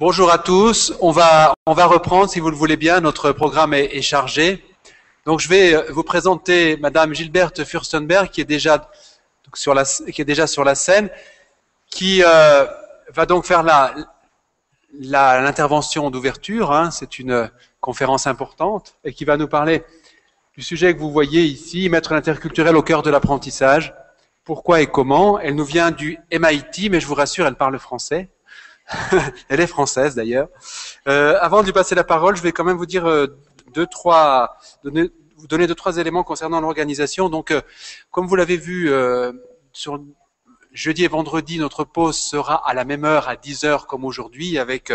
Bonjour à tous. On va reprendre, si vous le voulez bien. Notre programme est chargé. Donc, je vais vous présenter Madame Gilberte Furstenberg, qui est déjà sur la scène, qui va donc faire l'intervention d'ouverture. Hein. C'est une conférence importante et qui va nous parler du sujet que vous voyez ici, mettre l'interculturel au cœur de l'apprentissage. Pourquoi et comment? Elle nous vient du MIT, mais je vous rassure, elle parle français. Elle est française d'ailleurs. Avant de lui passer la parole, je vais quand même vous dire vous donner deux, trois éléments concernant l'organisation. Donc, comme vous l'avez vu, sur jeudi et vendredi, notre pause sera à la même heure, à 10 heures comme aujourd'hui, avec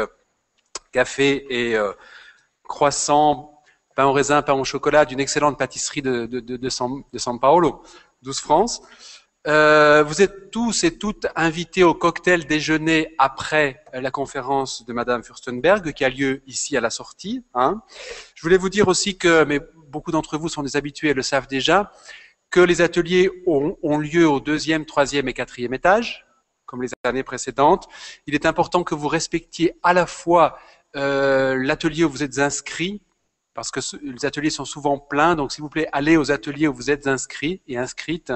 café et croissant, pain au raisin, pain au chocolat, d'une excellente pâtisserie de San Paolo, 12 France. Vous êtes tous et toutes invités au cocktail déjeuner après la conférence de Madame Furstenberg qui a lieu ici à la sortie. Hein. Je voulais vous dire aussi que, mais beaucoup d'entre vous sont des habitués et le savent déjà, que les ateliers ont lieu au 2e, 3e et 4e étage, comme les années précédentes. Il est important que vous respectiez à la fois l'atelier où vous êtes inscrits, parce que les ateliers sont souvent pleins, donc s'il vous plaît, allez aux ateliers où vous êtes inscrits et inscrites,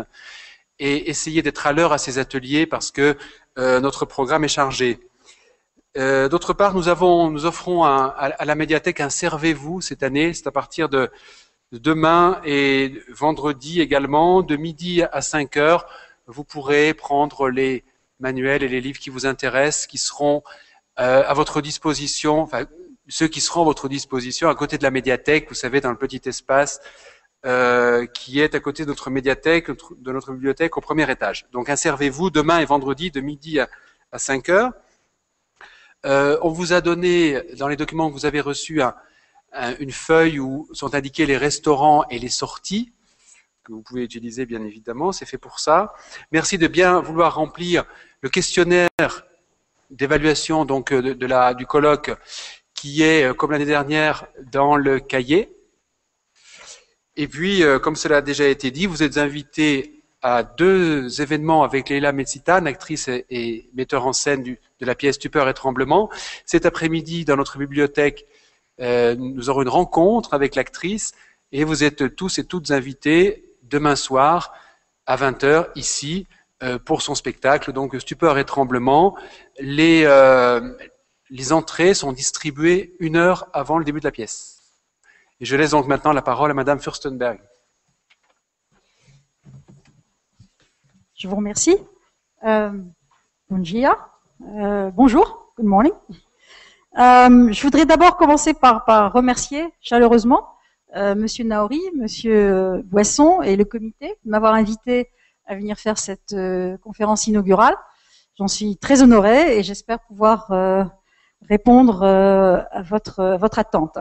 et essayez d'être à l'heure à ces ateliers parce que notre programme est chargé. D'autre part, nous offrons à la médiathèque un Servez-vous cette année. C'est à partir de demain et vendredi également, de midi à 5 heures. Vous pourrez prendre les manuels et les livres qui vous intéressent, qui seront à votre disposition, enfin ceux qui seront à votre disposition à côté de la médiathèque, vous savez, dans le petit espace qui est à côté de notre médiathèque, de notre bibliothèque au premier étage. Donc, servez-vous demain et vendredi de midi à 5 heures. On vous a donné, dans les documents que vous avez reçus, une feuille où sont indiqués les restaurants et les sorties, que vous pouvez utiliser bien évidemment, c'est fait pour ça. Merci de bien vouloir remplir le questionnaire d'évaluation donc du colloque qui est, comme l'année dernière, dans le cahier. Et puis, comme cela a déjà été dit, vous êtes invités à 2 événements avec Leila Metsitane, actrice et metteur en scène de la pièce Stupeur et Tremblement. Cet après-midi, dans notre bibliothèque, nous aurons une rencontre avec l'actrice et vous êtes tous et toutes invités demain soir à 20 heures ici pour son spectacle, donc Stupeur et Tremblement. Les entrées sont distribuées 1 heure avant le début de la pièce. Et je laisse donc maintenant la parole à Madame Furstenberg. Je vous remercie. Bonjour, good morning. Je voudrais d'abord commencer par remercier chaleureusement Monsieur Naori, Monsieur Boisson et le comité de m'avoir invité à venir faire cette conférence inaugurale. J'en suis très honorée et j'espère pouvoir répondre à votre attente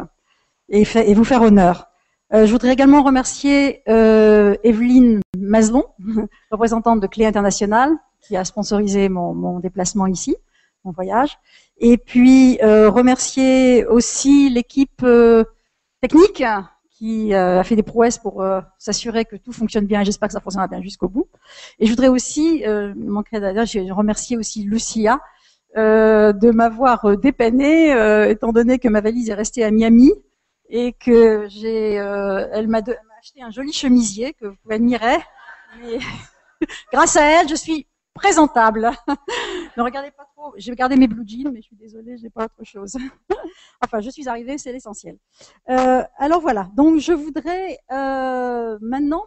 et vous faire honneur. Je voudrais également remercier Evelyne Mazelon, représentante de Clé International, qui a sponsorisé mon déplacement ici, mon voyage. Et puis remercier aussi l'équipe technique qui a fait des prouesses pour s'assurer que tout fonctionne bien. J'espère que ça fonctionnera bien jusqu'au bout. Et je voudrais aussi, je remercier aussi Lucia de m'avoir dépanné, étant donné que ma valise est restée à Miami. Et que elle m'a acheté un joli chemisier que vous pouvez admirer. Mais grâce à elle, je suis présentable. Ne regardez pas trop. J'ai gardé mes blue jeans, mais je suis désolée, je n'ai pas autre chose. Enfin, je suis arrivée, c'est l'essentiel. Alors voilà. Donc, je voudrais maintenant.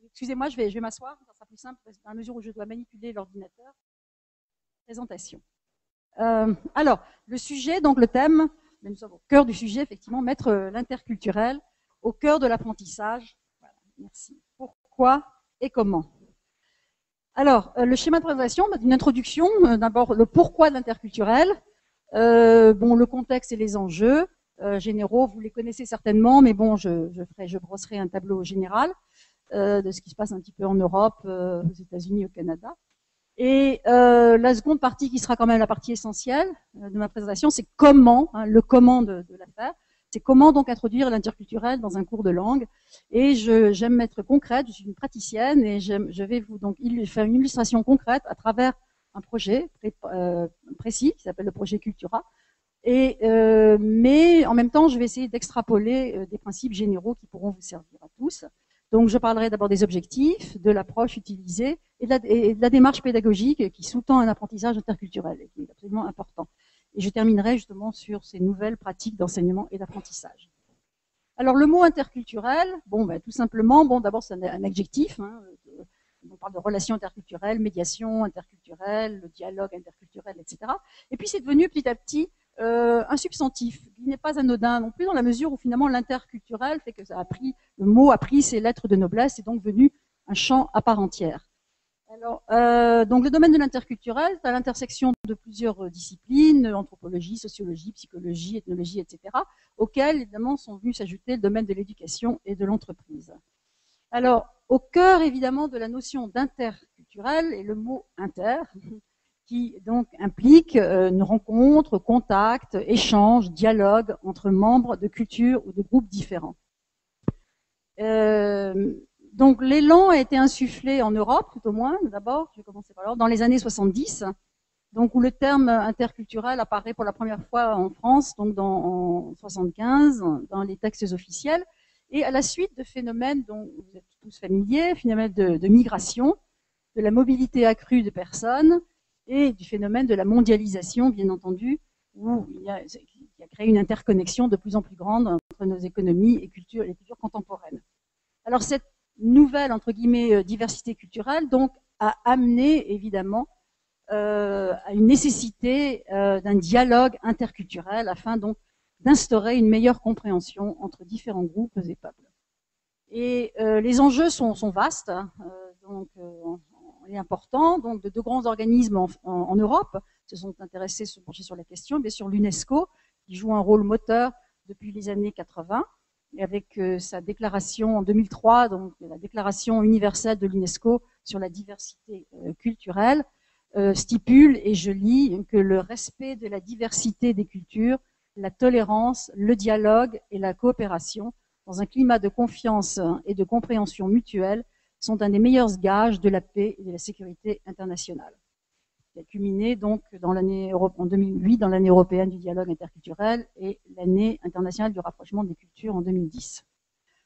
Excusez-moi, je vais m'asseoir. Ça sera plus simple dans la mesure où je dois manipuler l'ordinateur. Présentation. Alors, le sujet, donc le thème. Mais nous sommes au cœur du sujet, effectivement, mettre l'interculturel au cœur de l'apprentissage. Voilà, merci. Pourquoi et comment? Alors, le schéma de présentation, une introduction, d'abord le pourquoi de l'interculturel, le contexte et les enjeux généraux, vous les connaissez certainement, mais bon, je brosserai un tableau général de ce qui se passe un petit peu en Europe, aux États-Unis, au Canada. Et la seconde partie, qui sera quand même la partie essentielle de ma présentation, c'est comment, le comment de l'affaire, c'est comment donc introduire l'interculturel dans un cours de langue. Et j'aime être concrète, je suis une praticienne et je vais vous donc faire une illustration concrète à travers un projet précis qui s'appelle le projet Cultura. Mais en même temps, je vais essayer d'extrapoler des principes généraux qui pourront vous servir à tous. Donc, je parlerai d'abord des objectifs, de l'approche utilisée et de la démarche pédagogique qui sous-tend un apprentissage interculturel et qui est absolument important. Et je terminerai justement sur ces nouvelles pratiques d'enseignement et d'apprentissage. Alors, le mot interculturel, bon, ben, tout simplement, bon, d'abord, c'est un adjectif. Hein, on parle de relations interculturelles, médiation interculturelle, le dialogue interculturel, etc. Et puis, c'est devenu petit à petit un substantif qui n'est pas anodin non plus dans la mesure où finalement l'interculturel fait que le mot a pris ses lettres de noblesse et donc devenu un champ à part entière. Alors, donc le domaine de l'interculturel est à l'intersection de plusieurs disciplines, anthropologie, sociologie, psychologie, ethnologie, etc., auxquelles évidemment sont venus s'ajouter le domaine de l'éducation et de l'entreprise. Alors, au cœur évidemment de la notion d'interculturel est le mot inter, qui donc implique une rencontre, contact, échange, dialogue entre membres de cultures ou de groupes différents. Donc l'élan a été insufflé en Europe, tout au moins, d'abord, je vais commencer par là, dans les années 70, donc où le terme interculturel apparaît pour la première fois en France, donc en 75, dans les textes officiels, et à la suite de phénomènes dont vous êtes tous familiers, phénomènes de migration, de la mobilité accrue de personnes, et du phénomène de la mondialisation, bien entendu, où qui a créé une interconnexion de plus en plus grande entre nos économies et les cultures contemporaines. Alors cette nouvelle, entre guillemets, diversité culturelle, donc, a amené, évidemment, à une nécessité d'un dialogue interculturel afin donc d'instaurer une meilleure compréhension entre différents groupes et peuples. Et les enjeux sont vastes, donc et importants. Donc, de grands organismes en Europe se sont intéressés, se penchés sur la question. Bien sûr, l'UNESCO, qui joue un rôle moteur depuis les années 80, et avec sa déclaration en 2003, donc la déclaration universelle de l'UNESCO sur la diversité culturelle, stipule, et je lis, que le respect de la diversité des cultures, la tolérance, le dialogue et la coopération, dans un climat de confiance et de compréhension mutuelle, sont un des meilleurs gages de la paix et de la sécurité internationale. Qui a culminé donc en 2008 dans l'année européenne du dialogue interculturel et l'année internationale du rapprochement des cultures en 2010.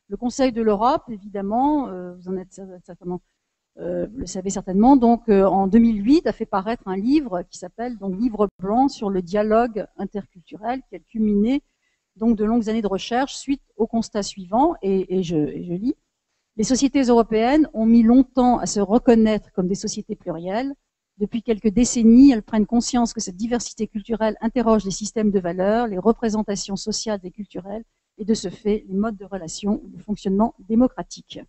Le Conseil de l'Europe, évidemment, vous en êtes certainement, le savez certainement, donc en 2008 a fait paraître un livre qui s'appelle donc Livre blanc sur le dialogue interculturel, qui a culminé donc de longues années de recherche suite au constat suivant, et je lis. Les sociétés européennes ont mis longtemps à se reconnaître comme des sociétés plurielles. Depuis quelques décennies, elles prennent conscience que cette diversité culturelle interroge les systèmes de valeurs, les représentations sociales et culturelles, et de ce fait, les modes de relation ou de fonctionnement démocratique.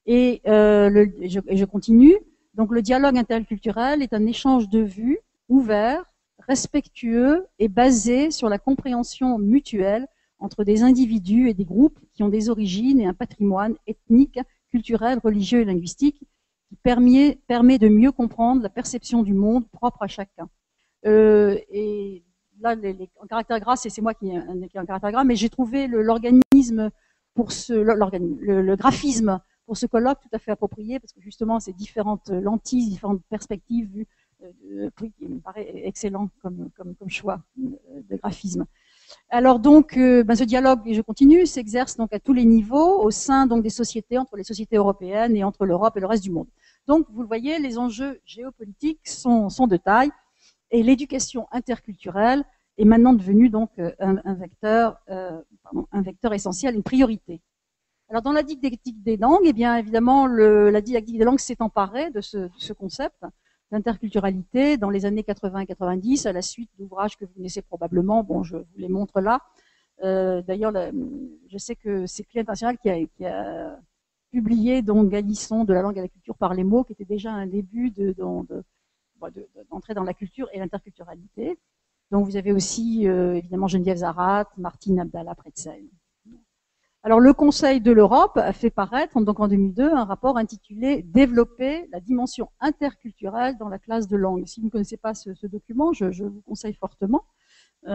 Et je continue. Donc, le dialogue interculturel est un échange de vues ouvert, respectueux et basé sur la compréhension mutuelle entre des individus et des groupes qui ont des origines et un patrimoine ethnique, culturel, religieux et linguistique qui permet de mieux comprendre la perception du monde propre à chacun. Et là, en caractère gras, c'est moi qui ai un caractère gras, mais j'ai trouvé l'organisme pour le graphisme pour ce colloque tout à fait approprié, parce que justement, ces différentes lentilles, différentes perspectives vues, qui me paraît excellent comme choix de graphisme. Alors donc, ce dialogue, et je continue, s'exerce donc à tous les niveaux, au sein donc des sociétés, entre les sociétés européennes et entre l'Europe et le reste du monde. Donc, vous le voyez, les enjeux géopolitiques sont de taille, et l'éducation interculturelle est maintenant devenue donc un vecteur essentiel, une priorité. Alors, dans la didactique des langues, eh bien évidemment, la didactique des langues s'est emparée de ce concept d'interculturalité dans les années 80 et 90, à la suite d'ouvrages que vous connaissez probablement. Bon, je vous les montre là. D'ailleurs, je sais que c'est Clé International qui a publié donc Galisson de la langue à la culture par les mots, qui était déjà un début d'entrer dans la culture et l'interculturalité. Donc, vous avez aussi évidemment Geneviève Zarat, Martine Abdallah Pretzel. Alors, le Conseil de l'Europe a fait paraître, donc en 2002, un rapport intitulé « Développer la dimension interculturelle dans la classe de langue ». Si vous ne connaissez pas ce document, je vous conseille fortement. Et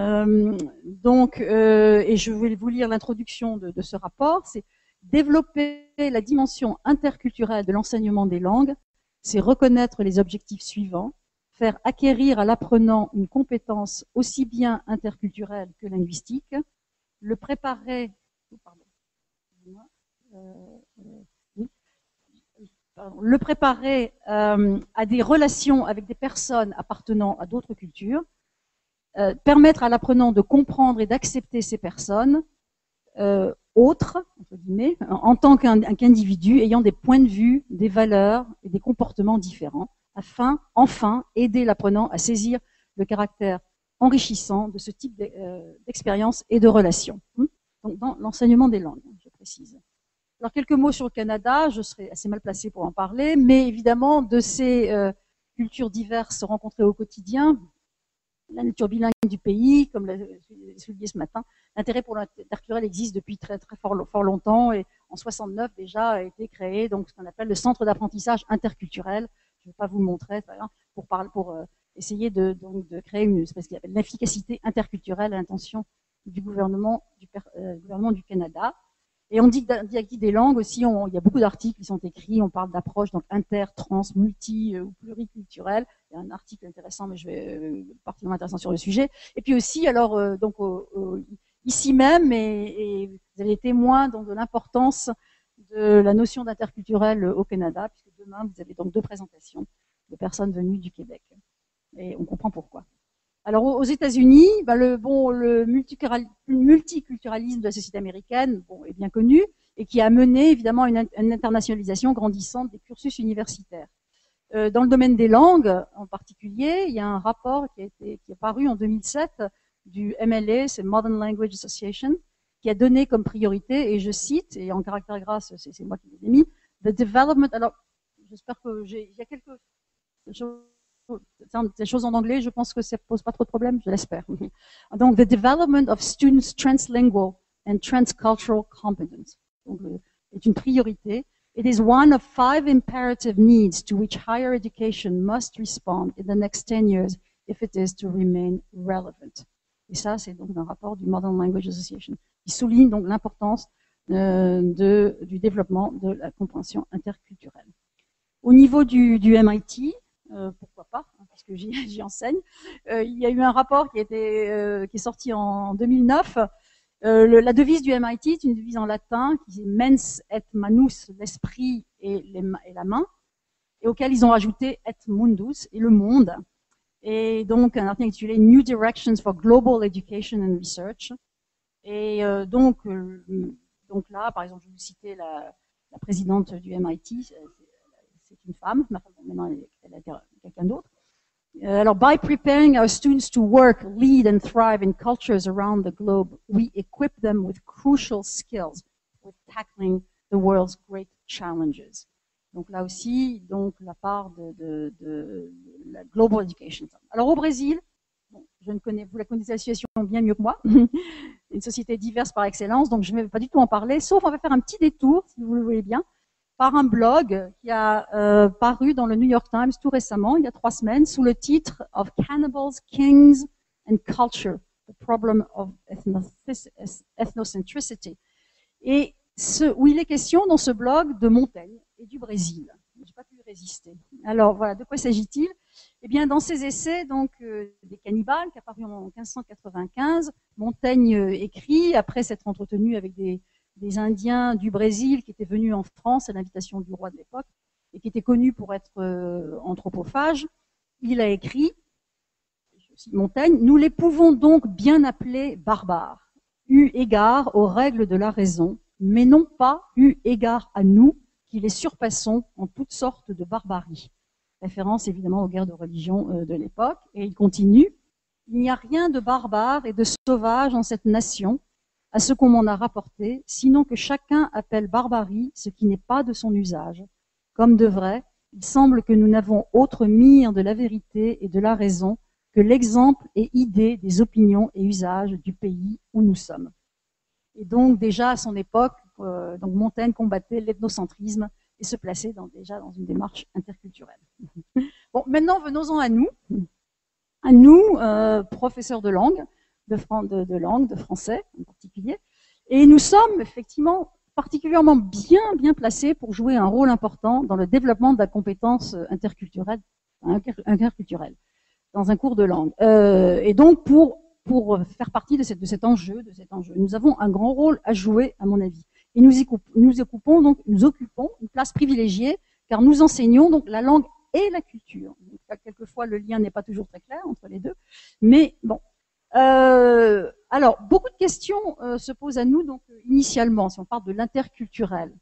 je vais vous lire l'introduction de ce rapport. C'est « Développer la dimension interculturelle de l'enseignement des langues, c'est reconnaître les objectifs suivants. faire acquérir à l'apprenant une compétence aussi bien interculturelle que linguistique, le préparer, à des relations avec des personnes appartenant à d'autres cultures, permettre à l'apprenant de comprendre et d'accepter ces personnes autres, entre guillemets, en tant qu'individu ayant des points de vue, des valeurs et des comportements différents, afin, enfin, aider l'apprenant à saisir le caractère enrichissant de ce type d'expérience et de relations. Donc, dans l'enseignement des langues, je précise. Alors, quelques mots sur le Canada, je serai assez mal placée pour en parler, mais évidemment, de ces cultures diverses rencontrées au quotidien, la nature bilingue du pays, comme l'a souligné ce matin, l'intérêt pour l'interculturel existe depuis très fort longtemps, et en 69 déjà a été créé donc ce qu'on appelle le centre d'apprentissage interculturel. Je ne vais pas vous le montrer pour essayer de créer une espèce qui appelle l'efficacité interculturelle à l'intention du gouvernement du Canada. Et on dit didactique des langues aussi, il y a beaucoup d'articles qui sont écrits, on parle d'approche donc inter, trans, multi ou pluriculturelle. Il y a un article intéressant, mais je vais particulièrement intéressant sur le sujet. Et puis aussi, alors ici même, et vous avez témoin donc de l'importance de la notion d'interculturel au Canada, puisque demain vous avez donc 2 présentations de personnes venues du Québec, et on comprend pourquoi. Alors aux États-Unis, le multiculturalisme de la société américaine est bien connu et qui a mené évidemment une internationalisation grandissante des cursus universitaires. Dans le domaine des langues en particulier, il y a un rapport qui est paru en 2007 du MLA, c'est Modern Language Association, qui a donné comme priorité, et je cite, et en caractère gras, c'est moi qui les ai mis, the development. Alors, j'espère que il y a quelques des choses en anglais, je pense que ça ne pose pas trop de problèmes, je l'espère. Donc, the development of students' translingual and transcultural competence est une priorité. It is one of 5 imperative needs to which higher education must respond in the next 10 years if it is to remain relevant. Et ça, c'est donc un rapport du Modern Language Association qui souligne donc l'importance du développement de la compréhension interculturelle. Au niveau du MIT, pourquoi pas, parce que j'y enseigne. Il y a eu un rapport qui est sorti en 2009. La devise du MIT est une devise en latin qui dit mens et manus, l'esprit et la main, et auquel ils ont ajouté et mundus, et le monde. Et donc un article intitulé New Directions for Global Education and Research. Et donc là, par exemple, je vais vous citer la présidente du MIT. C'est une femme, maintenant elle a quelqu'un d'autre. Alors, by preparing our students to work, lead and thrive in cultures around the globe, we equip them with crucial skills with tackling the world's great challenges. Donc là aussi, donc la part de la global education. Alors au Brésil, vous la connaissez la situation bien mieux que moi, une société diverse par excellence, donc je ne vais pas du tout en parler, sauf on va faire un petit détour, si vous le voulez bien, par un blog qui a paru dans le New York Times tout récemment, il y a 3 semaines, sous le titre of Cannibals, Kings and Culture, the problem of ethnocentricity. Et où il est question dans ce blog de Montaigne et du Brésil. Je n'ai pas pu résister. Alors voilà, de quoi s'agit-il? Eh bien, dans ses essais, donc des cannibales, qui a paru en 1595, Montaigne écrit, après s'être entretenu avec des Indiens du Brésil qui étaient venus en France à l'invitation du roi de l'époque et qui étaient connus pour être anthropophages, il a écrit, Montaigne, « Nous les pouvons donc bien appeler barbares, eu égard aux règles de la raison, mais non pas eu égard à nous qui les surpassons en toutes sortes de barbarie. » Référence évidemment aux guerres de religion de l'époque. Et il continue, « Il n'y a rien de barbare et de sauvage en cette nation, à ce qu'on m'en a rapporté, sinon que chacun appelle barbarie ce qui n'est pas de son usage. Comme de vrai, il semble que nous n'avons autre mire de la vérité et de la raison que l'exemple et idée des opinions et usages du pays où nous sommes. » Et donc déjà à son époque, donc Montaigne combattait l'ethnocentrisme et se plaçait déjà dans une démarche interculturelle. Bon, maintenant venons-en à nous. À nous, professeurs de langue, de français en particulier. Et nous sommes effectivement particulièrement bien placés pour jouer un rôle important dans le développement de la compétence interculturelle un cœur culturel, dans un cours de langue. Et donc, pour faire partie de cet enjeu, nous avons un grand rôle à jouer, à mon avis. Et nous occupons une place privilégiée, car nous enseignons donc la langue et la culture. Donc, quelquefois, le lien n'est pas toujours très clair entre les deux, mais bon. Alors, beaucoup de questions se posent à nous, donc initialement, si on parle de l'interculturel.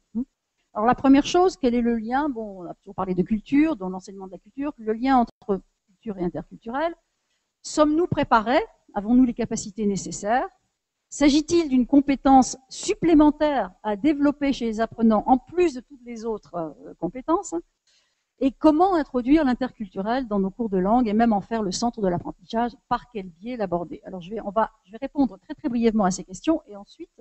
Alors, la première chose, quel est le lien? Bon, on a toujours parlé de culture, dans l'enseignement de la culture, le lien entre culture et interculturel. Sommes-nous préparés? Avons-nous les capacités nécessaires? S'agit-il d'une compétence supplémentaire à développer chez les apprenants, en plus de toutes les autres compétences? Et comment introduire l'interculturel dans nos cours de langue et même en faire le centre de l'apprentissage? Par quel biais l'aborder? Alors, je vais répondre très, très brièvement à ces questions et ensuite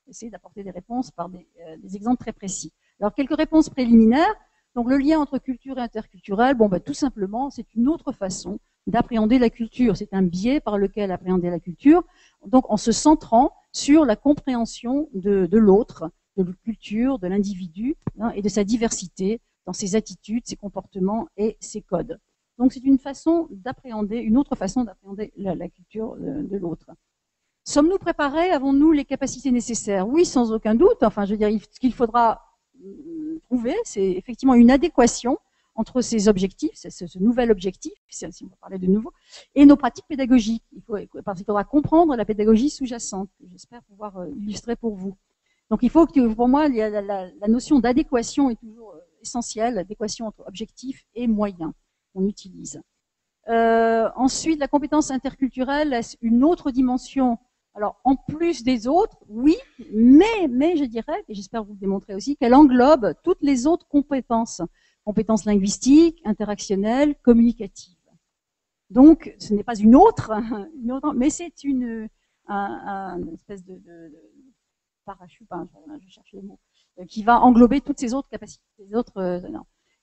essayer d'apporter des réponses par des exemples très précis. Alors, quelques réponses préliminaires. Donc, le lien entre culture et interculturel, bon, tout simplement, c'est une autre façon d'appréhender la culture. C'est un biais par lequel appréhender la culture, donc en se centrant sur la compréhension de l'autre, de la culture, de l'individu et de sa diversité dans ses attitudes, ses comportements et ses codes. Donc c'est une façon d'appréhender, une autre façon d'appréhender la culture de l'autre. Sommes-nous préparés? Avons-nous les capacités nécessaires? Oui, sans aucun doute. Enfin, je veux dire, ce qu'il faudra trouver, c'est effectivement une adéquation entre ces objectifs, ce nouvel objectif, si on va parler de nouveau, et nos pratiques pédagogiques. Parce qu'il faudra comprendre la pédagogie sous-jacente, que j'espère pouvoir illustrer pour vous. Donc il faut que, pour moi, la notion d'adéquation est toujours essentielle, adéquation entre objectifs et moyens qu'on utilise. Ensuite, la compétence interculturelle laisse une autre dimension. Alors, en plus des autres, oui, mais je dirais, et j'espère vous le démontrer aussi, qu'elle englobe toutes les autres compétences. Compétences linguistiques, interactionnelles, communicatives. Donc, ce n'est pas une autre mais c'est une espèce de parachute, je cherche le mot, qui va englober toutes ces autres capacités.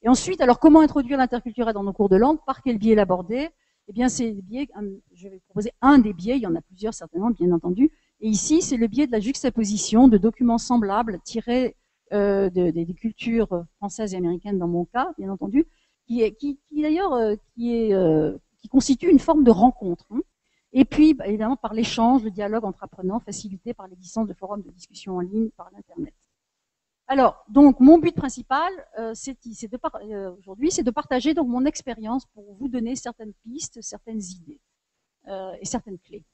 Et ensuite, alors comment introduire l'interculturel dans nos cours de langue? Par quel biais l'aborder? Eh bien, c'est le biais, je vais proposer un des biais, il y en a plusieurs certainement, bien entendu. Et ici, c'est le biais de la juxtaposition de documents semblables tirés des cultures françaises et américaines dans mon cas, bien entendu, qui constitue une forme de rencontre. Et puis, évidemment, par l'échange, le dialogue entre apprenants, facilité par l'existence de forums de discussion en ligne par l'Internet. Alors, donc, mon but principal, aujourd'hui, c'est de partager donc mon expérience pour vous donner certaines pistes, certaines idées et certaines clés.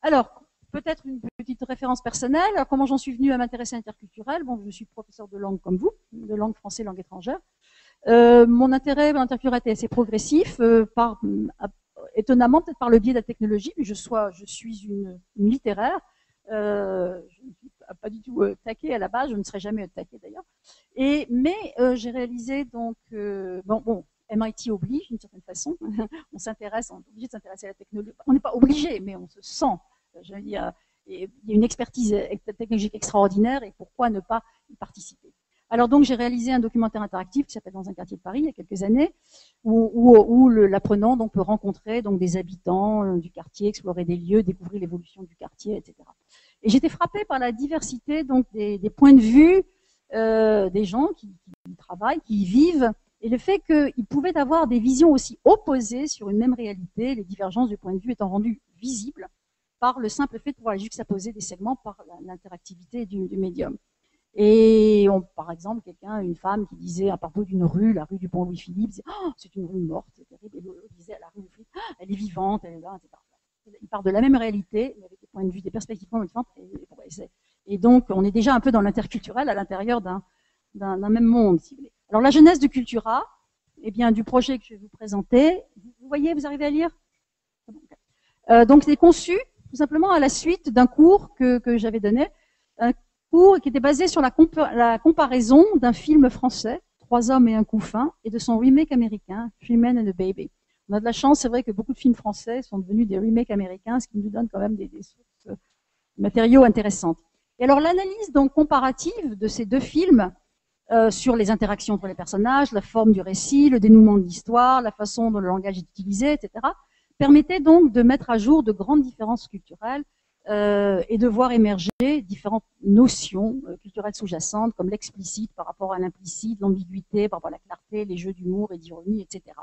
Alors, peut-être une petite référence personnelle. Alors, comment j'en suis venue à m'intéresser à l'interculturel? Bon, je suis professeur de langue comme vous, de langue française, langue étrangère. Mon intérêt à l'interculturel était assez progressif, étonnamment peut-être par le biais de la technologie, mais je suis une littéraire. Je ne suis pas du tout taquée à la base, je ne serai jamais taquée d'ailleurs. Mais j'ai réalisé donc MIT oblige d'une certaine façon. On est obligé de s'intéresser à la technologie. On n'est pas obligé, mais on se sent. Je veux dire, il y a une expertise technologique extraordinaire et pourquoi ne pas y participer. Alors donc j'ai réalisé un documentaire interactif qui s'appelle Dans un quartier de Paris il y a quelques années, où l'apprenant donc peut rencontrer donc des habitants du quartier, explorer des lieux, découvrir l'évolution du quartier, etc. Et j'étais frappée par la diversité donc des points de vue des gens qui travaillent, qui y vivent, et le fait qu'ils pouvaient avoir des visions aussi opposées sur une même réalité, les divergences du point de vue étant rendues visibles par le simple fait de pouvoir juxtaposer des segments par l'interactivité du médium. Et par exemple, une femme qui disait à propos d'une rue, la rue du Pont Louis-Philippe, oh, c'est une rue morte, c'est terrible. Et l'autre disait la rue Louis-Philippe, oh, elle est vivante, elle est là, etc. Il part de la même réalité, mais avec des points de vue, des perspectives différentes. Et donc, on est déjà un peu dans l'interculturel à l'intérieur d'un même monde, si vous voulez. Alors, la genèse de Cultura, eh bien, du projet que je vais vous présenter, vous voyez, vous arrivez à lire? Donc, c'est conçu tout simplement à la suite d'un cours que j'avais donné, un cours qui était basé sur la comparaison d'un film français, 3 hommes et un couffin, et de son remake américain, Three Men and a Baby. On a de la chance, c'est vrai que beaucoup de films français sont devenus des remakes américains, ce qui nous donne quand même des sources de matériaux intéressantes. Et alors l'analyse donc comparative de ces deux films sur les interactions entre les personnages, la forme du récit, le dénouement de l'histoire, la façon dont le langage est utilisé, etc., permettait donc de mettre à jour de grandes différences culturelles et de voir émerger différentes notions culturelles sous-jacentes, comme l'explicite par rapport à l'implicite, l'ambiguïté par rapport à la clarté, les jeux d'humour et d'ironie, etc.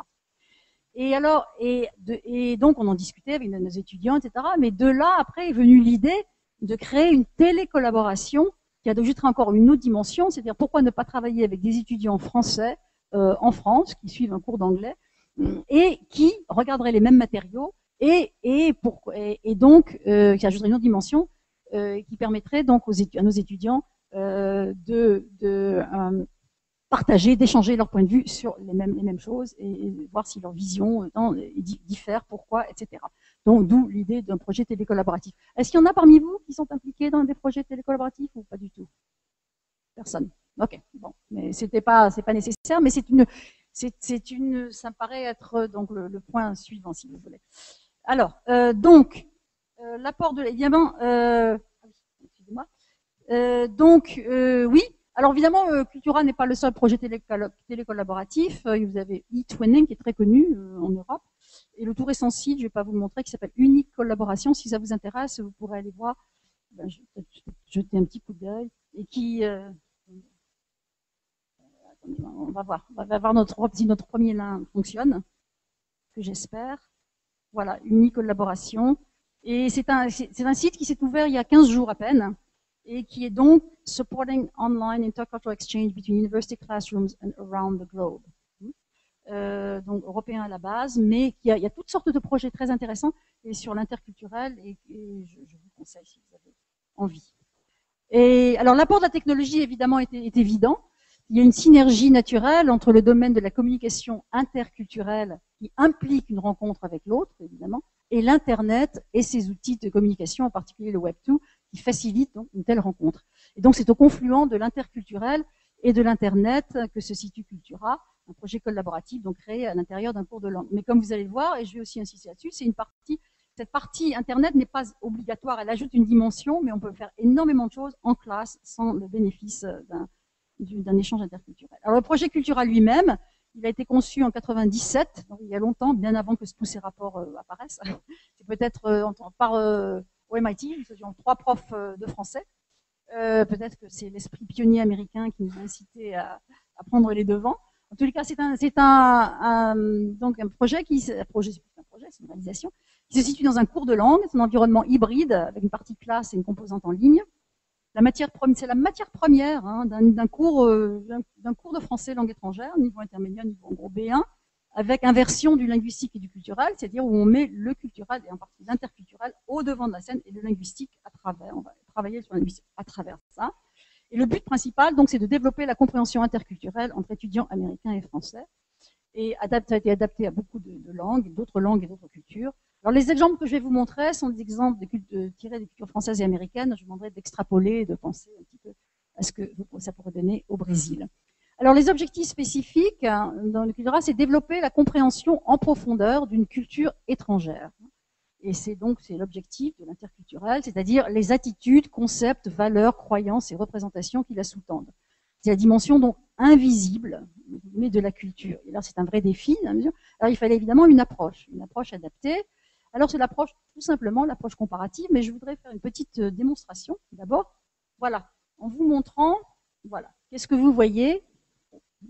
Et donc on en discutait avec nos étudiants, etc. Mais de là, après, est venue l'idée de créer une télécollaboration qui a ajouté encore une autre dimension, c'est-à-dire pourquoi ne pas travailler avec des étudiants français en France qui suivent un cours d'anglais et qui regarderaient les mêmes matériaux et donc qui ajouterait une autre dimension qui permettrait donc à nos étudiants de partager, d'échanger leur point de vue sur les mêmes choses et voir si leur vision diffère, pourquoi, etc. Donc, d'où l'idée d'un projet télécollaboratif. Est-ce qu'il y en a parmi vous qui sont impliqués dans des projets télécollaboratifs ou pas du tout? Personne. Ok, bon, mais c'est pas nécessaire, mais ça me paraît être donc le point suivant, si vous voulez. Alors, l'apport de évidemment, excusez-moi. Oui. Alors évidemment, Cultura n'est pas le seul projet télécollaboratif. Vous avez eTwinning qui est très connu en Europe. Et le tout récent site, je ne vais pas vous le montrer, qui s'appelle Unique Collaboration. Si ça vous intéresse, vous pourrez aller voir. Je vais jeter un petit coup d'œil. Et qui... on va voir si notre premier lien fonctionne, que j'espère. Voilà, Unique Collaboration. Et c'est un site qui s'est ouvert il y a 15 jours à peine. Et qui est donc supporting online intercultural exchange between university classrooms and around the globe. Donc européen à la base, mais il y a toutes sortes de projets très intéressants et sur l'interculturel et je vous conseille si vous avez envie. Et alors l'apport de la technologie évidemment est évident. Il y a une synergie naturelle entre le domaine de la communication interculturelle qui implique une rencontre avec l'autre évidemment et l'internet et ses outils de communication, en particulier le Web2, qui facilite donc une telle rencontre. Et donc c'est au confluent de l'interculturel et de l'internet que se situe Cultura, un projet collaboratif donc créé à l'intérieur d'un cours de langue. Mais comme vous allez le voir, et je vais aussi insister là-dessus, cette partie internet n'est pas obligatoire, elle ajoute une dimension, mais on peut faire énormément de choses en classe sans le bénéfice d'un échange interculturel. Alors le projet Cultura lui-même, il a été conçu en 97, donc il y a longtemps, bien avant que tous ces rapports apparaissent. C'est peut-être par au MIT, nous étions 3 profs de français. Peut-être que c'est l'esprit pionnier américain qui nous a incité à prendre les devants. En tous les cas, c'est un projet c'est une réalisation, qui se situe dans un cours de langue, c'est un environnement hybride avec une partie classe et une composante en ligne. C'est la matière première d'un cours de français langue étrangère, niveau intermédiaire, niveau en gros B1, avec inversion du linguistique et du culturel, c'est-à-dire où on met le culturel et en partie l'interculturel au devant de la scène et le linguistique à travers. On va travailler sur le linguistique à travers ça. Et le but principal, donc, c'est de développer la compréhension interculturelle entre étudiants américains et français. Et ça a été adapté à beaucoup de langues, d'autres langues et d'autres cultures. Alors, les exemples que je vais vous montrer sont des exemples tirés des cultures françaises et américaines. Je vous demanderai d'extrapoler et de penser un petit peu à ce que ça pourrait donner au Brésil. Alors, les objectifs spécifiques dans le Cultura, c'est développer la compréhension en profondeur d'une culture étrangère. Et c'est l'objectif de l'interculturel, c'est-à-dire les attitudes, concepts, valeurs, croyances et représentations qui la sous-tendent. C'est la dimension donc invisible mais de la culture. Et là, c'est un vrai défi. Alors, il fallait évidemment une approche adaptée. Alors, c'est l'approche, tout simplement, l'approche comparative, mais je voudrais faire une petite démonstration d'abord. Voilà, en vous montrant, voilà, qu'est-ce que vous voyez?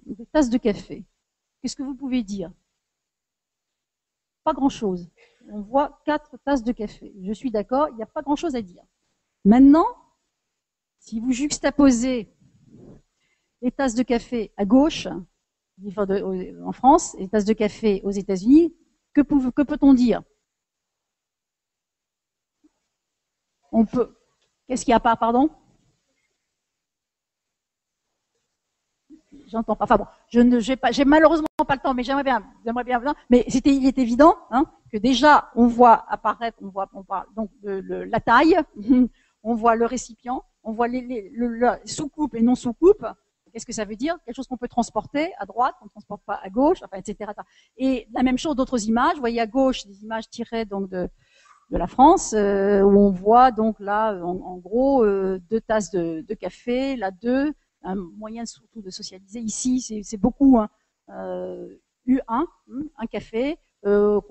Des tasses de café. Qu'est-ce que vous pouvez dire? Pas grand-chose. On voit 4 tasses de café. Je suis d'accord, il n'y a pas grand-chose à dire. Maintenant, si vous juxtaposez les tasses de café à gauche, en France, et les tasses de café aux États-Unis, que peut-on dire? Qu'est-ce qu'il n'y a pas, pardon? J'entends pas. Enfin bon, j'ai malheureusement pas le temps, mais j'aimerais bien. Mais il est évident que déjà on voit apparaître, on parle donc de la taille, on voit le récipient, on voit la sous-coupe et non sous-coupe. Qu'est-ce que ça veut dire? Quelque chose qu'on peut transporter à droite, qu'on ne transporte pas à gauche, enfin, etc. Et la même chose d'autres images. Vous voyez à gauche des images tirées donc de la France, où on voit donc là, en gros, 2 tasses de café, là 2. Un moyen surtout de socialiser. Ici, c'est beaucoup U1, un café au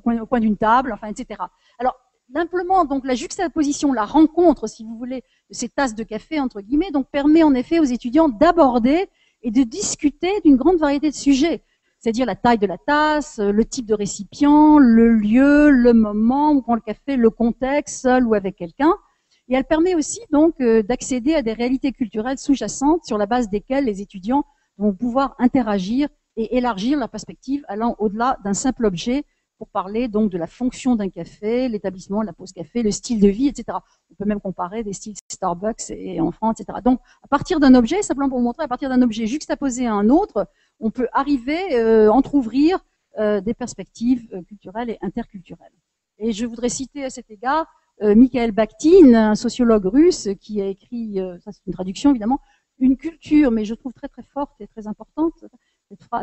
coin d'une table, enfin, etc. Alors, simplement, donc la juxtaposition, la rencontre, si vous voulez, de ces tasses de café entre guillemets, donc permet en effet aux étudiants d'aborder et de discuter d'une grande variété de sujets. c'est-à-dire la taille de la tasse, le type de récipient, le lieu, le moment où on prend le café, le contexte, seul ou avec quelqu'un. Et elle permet aussi donc d'accéder à des réalités culturelles sous-jacentes sur la base desquelles les étudiants vont pouvoir interagir et élargir la perspective allant au-delà d'un simple objet pour parler donc de la fonction d'un café, l'établissement, la pause café, le style de vie, etc. On peut même comparer des styles Starbucks et en France, etc. Donc, à partir d'un objet, simplement pour vous montrer, à partir d'un objet juxtaposé à un autre, on peut arriver, entrouvrir des perspectives culturelles et interculturelles. Et je voudrais citer à cet égard Mikhail Bakhtin, un sociologue russe qui a écrit, ça c'est une traduction évidemment, une culture, mais je trouve très très forte et très importante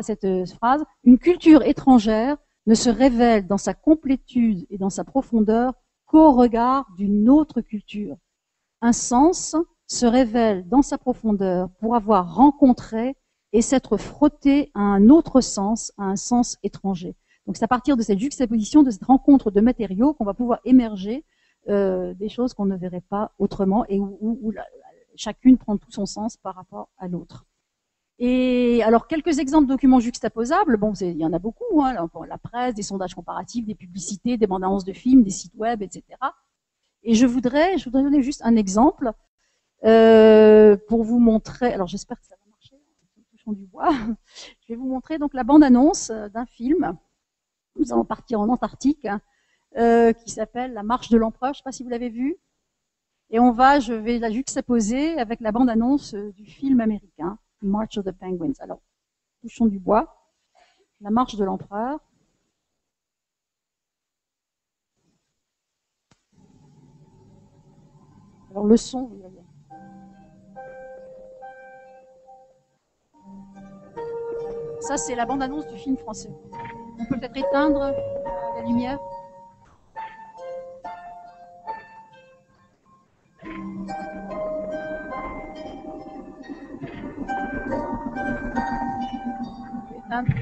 cette phrase, une culture étrangère ne se révèle dans sa complétude et dans sa profondeur qu'au regard d'une autre culture. Un sens se révèle dans sa profondeur pour avoir rencontré et s'être frotté à un autre sens, à un sens étranger. Donc c'est à partir de cette juxtaposition, de cette rencontre de matériaux qu'on va pouvoir émerger des choses qu'on ne verrait pas autrement et où chacune prend tout son sens par rapport à l'autre. Et alors, quelques exemples de documents juxtaposables, bon, il y en a beaucoup, hein, la presse, des sondages comparatifs, des publicités, des bandes annonces de films, des sites web, etc. Et je voudrais donner juste un exemple pour vous montrer, alors j'espère que ça va marcher, touchons du bois, je vais vous montrer donc la bande annonce d'un film, nous allons partir en Antarctique, qui s'appelle La Marche de l'Empereur, je ne sais pas si vous l'avez vu, et je vais la juxtaposer avec la bande annonce du film américain, March of the Penguins. Alors, touchons du bois. La marche de l'empereur. Alors, le son, vous voyez. Ça, c'est la bande-annonce du film français. On peut peut-être éteindre la lumière. Éteindre.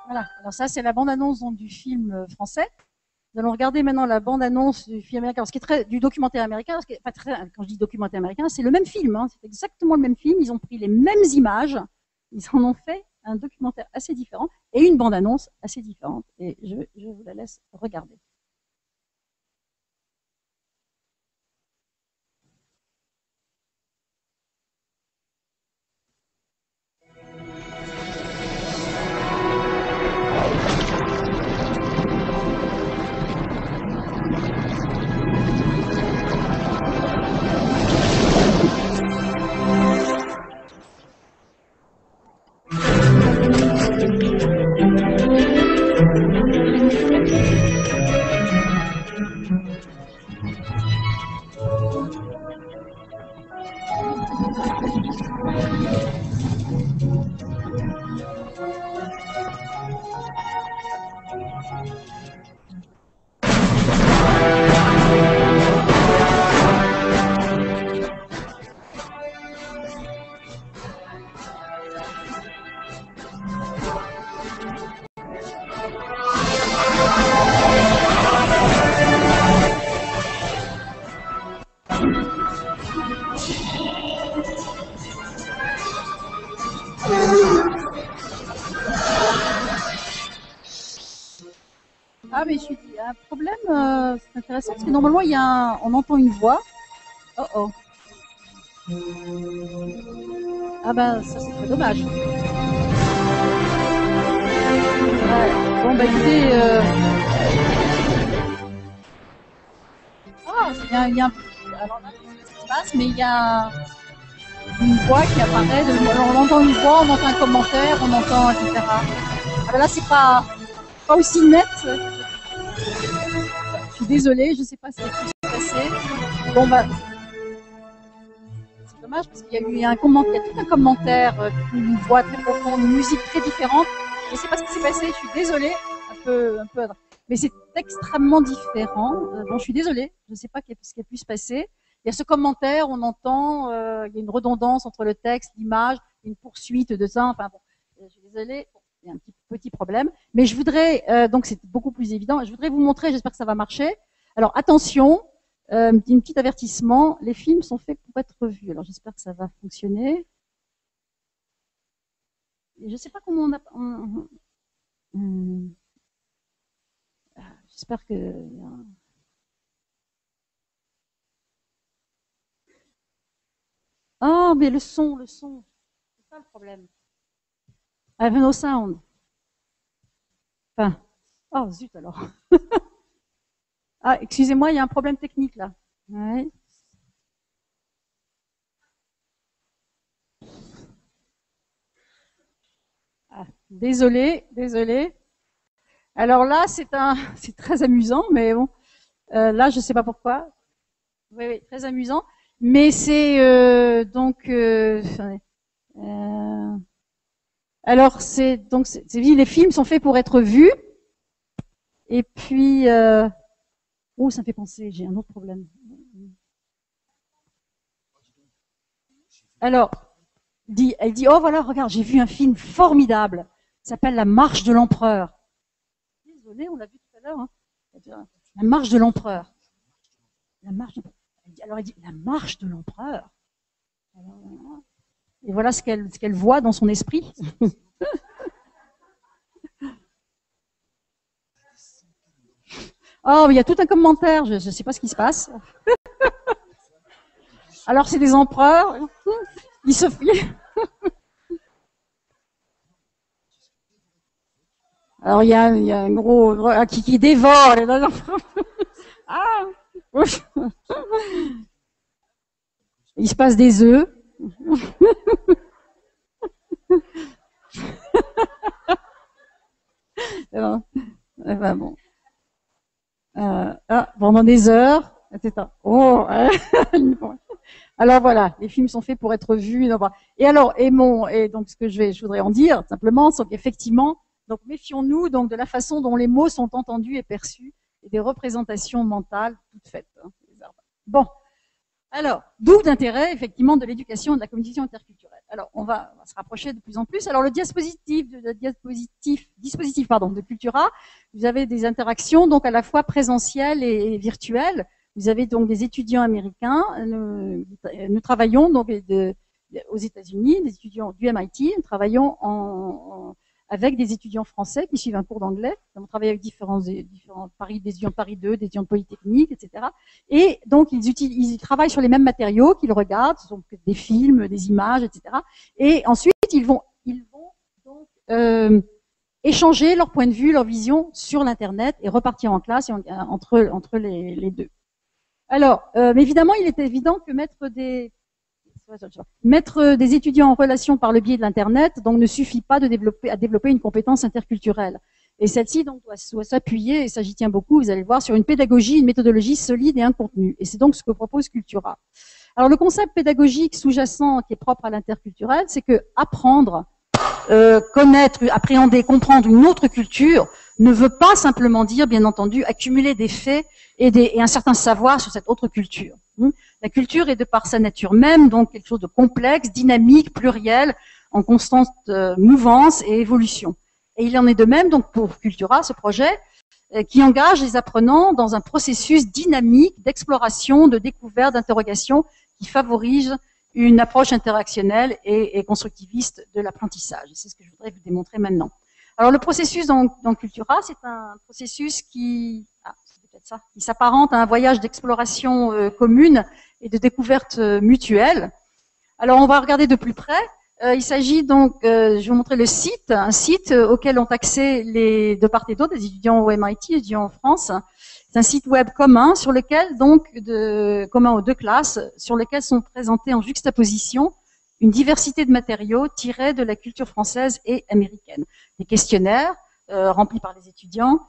Voilà, alors ça c'est la bande-annonce du film français. Nous allons regarder maintenant la bande-annonce du film américain, du documentaire américain. Quand je dis documentaire américain, c'est le même film, hein, c'est exactement le même film. Ils ont pris les mêmes images, ils en ont fait un documentaire assez différent et une bande-annonce assez différente. Et je vous la laisse regarder. Ah, mais il y a un problème, c'est intéressant, parce que normalement, on entend une voix. Oh oh. Ah ben, ça c'est très dommage. Ouais. Bon, bah écoutez, alors là, je sais pas ce qui se passe, mais il y a une voix qui apparaît. Alors, on entend une voix, on entend un commentaire, on entend, etc. Ah ben là, c'est pas aussi net. Je suis désolée, je sais pas ce qui s'est passé. Bon, bah, c'est dommage parce qu'il y a eu un commentaire, tout un commentaire, une voix très profonde, une musique très différente. Je sais pas ce qui s'est passé, je suis désolée, un peu, mais c'est extrêmement différent. Bon, je suis désolée, je sais pas ce qui a pu se passer. Il y a ce commentaire, on entend, il y a une redondance entre le texte, l'image, une poursuite de ça. Enfin bon, je suis désolée. Bon, il y a un petit problème, mais je voudrais, donc c'est beaucoup plus évident. Je voudrais vous montrer, j'espère que ça va marcher. Alors attention, un petit avertissement, les films sont faits pour être vus. Alors j'espère que ça va fonctionner. Et je sais pas comment j'espère que. Oh, mais le son, c'est pas le problème. I have no sound. Enfin, oh zut alors. Ah, excusez-moi, il y a un problème technique là. Ouais. Ah, désolé. Alors là, c'est très amusant, mais bon, là, je sais pas pourquoi. Oui, très amusant. Mais c'est alors les films sont faits pour être vus. Et puis, oh, ça me fait penser, j'ai un autre problème. Alors, elle dit, oh voilà, regarde, j'ai vu un film formidable. Il s'appelle La Marche de l'Empereur. Désolée, on l'a vu tout à l'heure. Hein. La Marche de l'Empereur. Alors elle dit, La Marche de l'Empereur. Et voilà ce qu'elle voit dans son esprit. Oh, il y a tout un commentaire, je ne sais pas ce qui se passe. Alors c'est des empereurs, ils se alors il y a un gros qui dévore les ah il se passe des œufs. Enfin, bon. Pendant des heures, etc. Oh, alors voilà, les films sont faits pour être vus. Et alors, et donc ce que je voudrais en dire simplement, c'est qu'effectivement, donc méfions-nous donc de la façon dont les mots sont entendus et perçus et des représentations mentales toutes faites. Hein, bon, alors d'où l'intérêt effectivement de l'éducation et de la communication interculturelle. Alors on va se rapprocher de plus en plus. Alors le dispositif de Cultura, vous avez des interactions donc à la fois présentielles et virtuelles. Vous avez donc des étudiants américains. Nous travaillons donc aux États-Unis, des étudiants du MIT. Nous travaillons avec des étudiants français qui suivent un cours d'anglais. On travaille avec différents des étudiants de Paris 2, des étudiants de Polytechnique, etc. Et donc ils travaillent sur les mêmes matériaux qu'ils regardent, donc des films, des images, etc. Et ensuite ils vont donc échanger leur point de vue, leur vision sur l'internet et repartir en classe entre les deux. Alors, mais évidemment, il est évident que mettre des étudiants en relation par le biais de l'internet donc ne suffit pas à développer une compétence interculturelle. Et celle-ci donc doit s'appuyer, et ça j'y tiens beaucoup, vous allez le voir, sur une pédagogie, une méthodologie solide et un contenu. Et c'est donc ce que propose Cultura. Alors le concept pédagogique sous-jacent qui est propre à l'interculturel, c'est que apprendre, connaître, appréhender, comprendre une autre culture ne veut pas simplement dire, bien entendu, accumuler des faits et un certain savoir sur cette autre culture. La culture est de par sa nature même donc quelque chose de complexe, dynamique, pluriel, en constante mouvance et évolution. Et il en est de même donc pour Cultura, ce projet qui engage les apprenants dans un processus dynamique d'exploration, de découverte, d'interrogation, qui favorise une approche interactionnelle et constructiviste de l'apprentissage. C'est ce que je voudrais vous démontrer maintenant. Alors le processus dans Cultura, c'est un processus qui s'apparente à un voyage d'exploration commune et de découverte mutuelle. Alors on va regarder de plus près. Il s'agit donc, je vais vous montrer le site, un site auquel ont accès de part et d'autre, des étudiants au MIT, étudiants en France. C'est un site web commun sur lequel, donc, commun aux deux classes, sur lequel sont présentés en juxtaposition une diversité de matériaux tirés de la culture française et américaine. Des questionnaires remplis par les étudiants,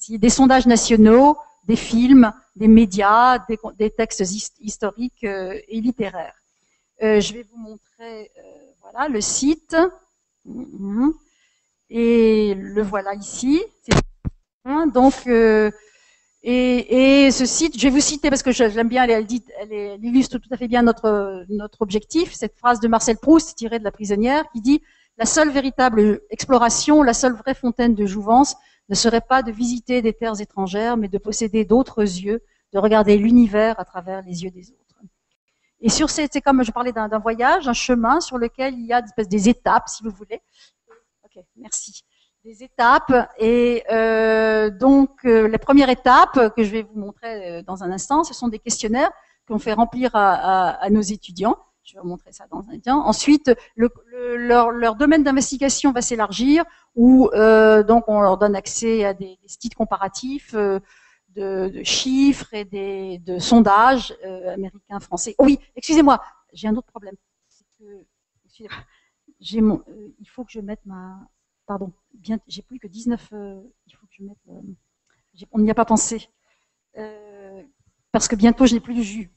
des sondages nationaux, des films, des médias, des textes historiques et littéraires. Je vais vous montrer voilà le site. Et le voilà ici. Donc, et ce site, je vais vous citer parce que j'aime bien, elle illustre tout à fait bien notre objectif, cette phrase de Marcel Proust tirée de La prisonnière qui dit « La seule véritable exploration, la seule vraie fontaine de jouvence ne serait pas de visiter des terres étrangères, mais de posséder d'autres yeux, de regarder l'univers à travers les yeux des autres. » Et c'est comme je parlais d'un voyage, un chemin sur lequel il y a des étapes, si vous voulez. Ok, merci. Des étapes. Et donc, la première étape que je vais vous montrer dans un instant, ce sont des questionnaires qu'on fait remplir à nos étudiants. Je vais vous montrer ça dans un instant. Ensuite, leur domaine d'investigation va s'élargir, où donc on leur donne accès à des sites comparatifs, de chiffres et de sondages américains, français. Oh oui, excusez-moi, j'ai un autre problème. Excusez-moi, il faut que je mette ma... Pardon, j'ai plus que 19... il faut que je mette... on n'y a pas pensé. Parce que bientôt, je n'ai plus de jus.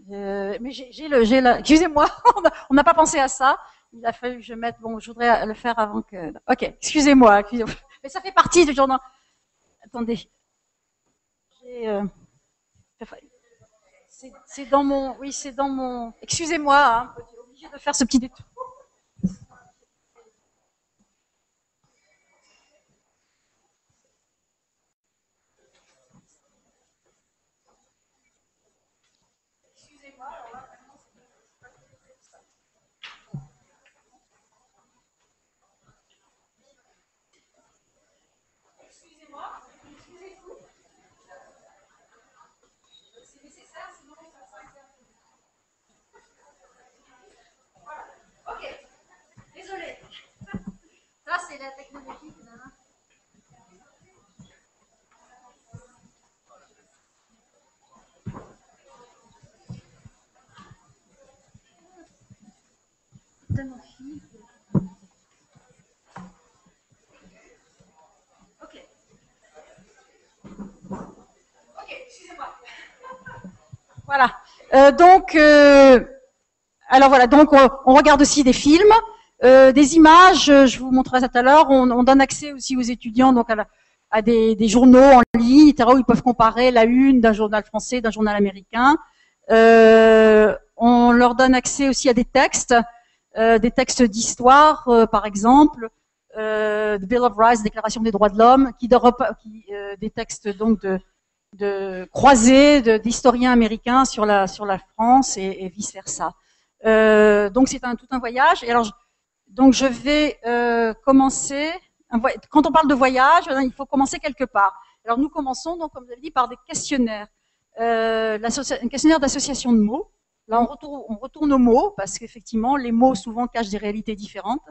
Mais j'ai la... Excusez-moi, on n'a pas pensé à ça. Il a fallu que je mette... Bon, je voudrais le faire avant que... Ok, excusez-moi. Mais ça fait partie du journal. Attendez. C'est dans mon... Oui, c'est dans mon... Excusez-moi, hein, je suis obligée de faire ce petit détour. Excusez-moi, alors là, vraiment, c'est pas très ça. Excusez-moi, excusez-vous. C'est nécessaire, sinon ça s'arrête. Voilà. Ok. Désolée. Ça, c'est la technologie. Ok. Ok, excusez-moi. Voilà. Alors voilà, donc on regarde aussi des films, des images. Je vous montrerai ça tout à l'heure. On donne accès aussi aux étudiants donc à des journaux en ligne, etc., où ils peuvent comparer la une d'un journal français, d'un journal américain. On leur donne accès aussi à des textes d'histoire, par exemple, The Bill of Rights, Déclaration des droits de l'homme, des textes donc de croisés d'historiens américains sur la France et vice versa. Donc c'est tout un voyage. Et alors donc je vais commencer. Quand on parle de voyage, il faut commencer quelque part. Alors nous commençons donc, comme vous avez dit, par des questionnaires. Un questionnaire d'association de mots. Là, on retourne aux mots parce qu'effectivement, les mots souvent cachent des réalités différentes.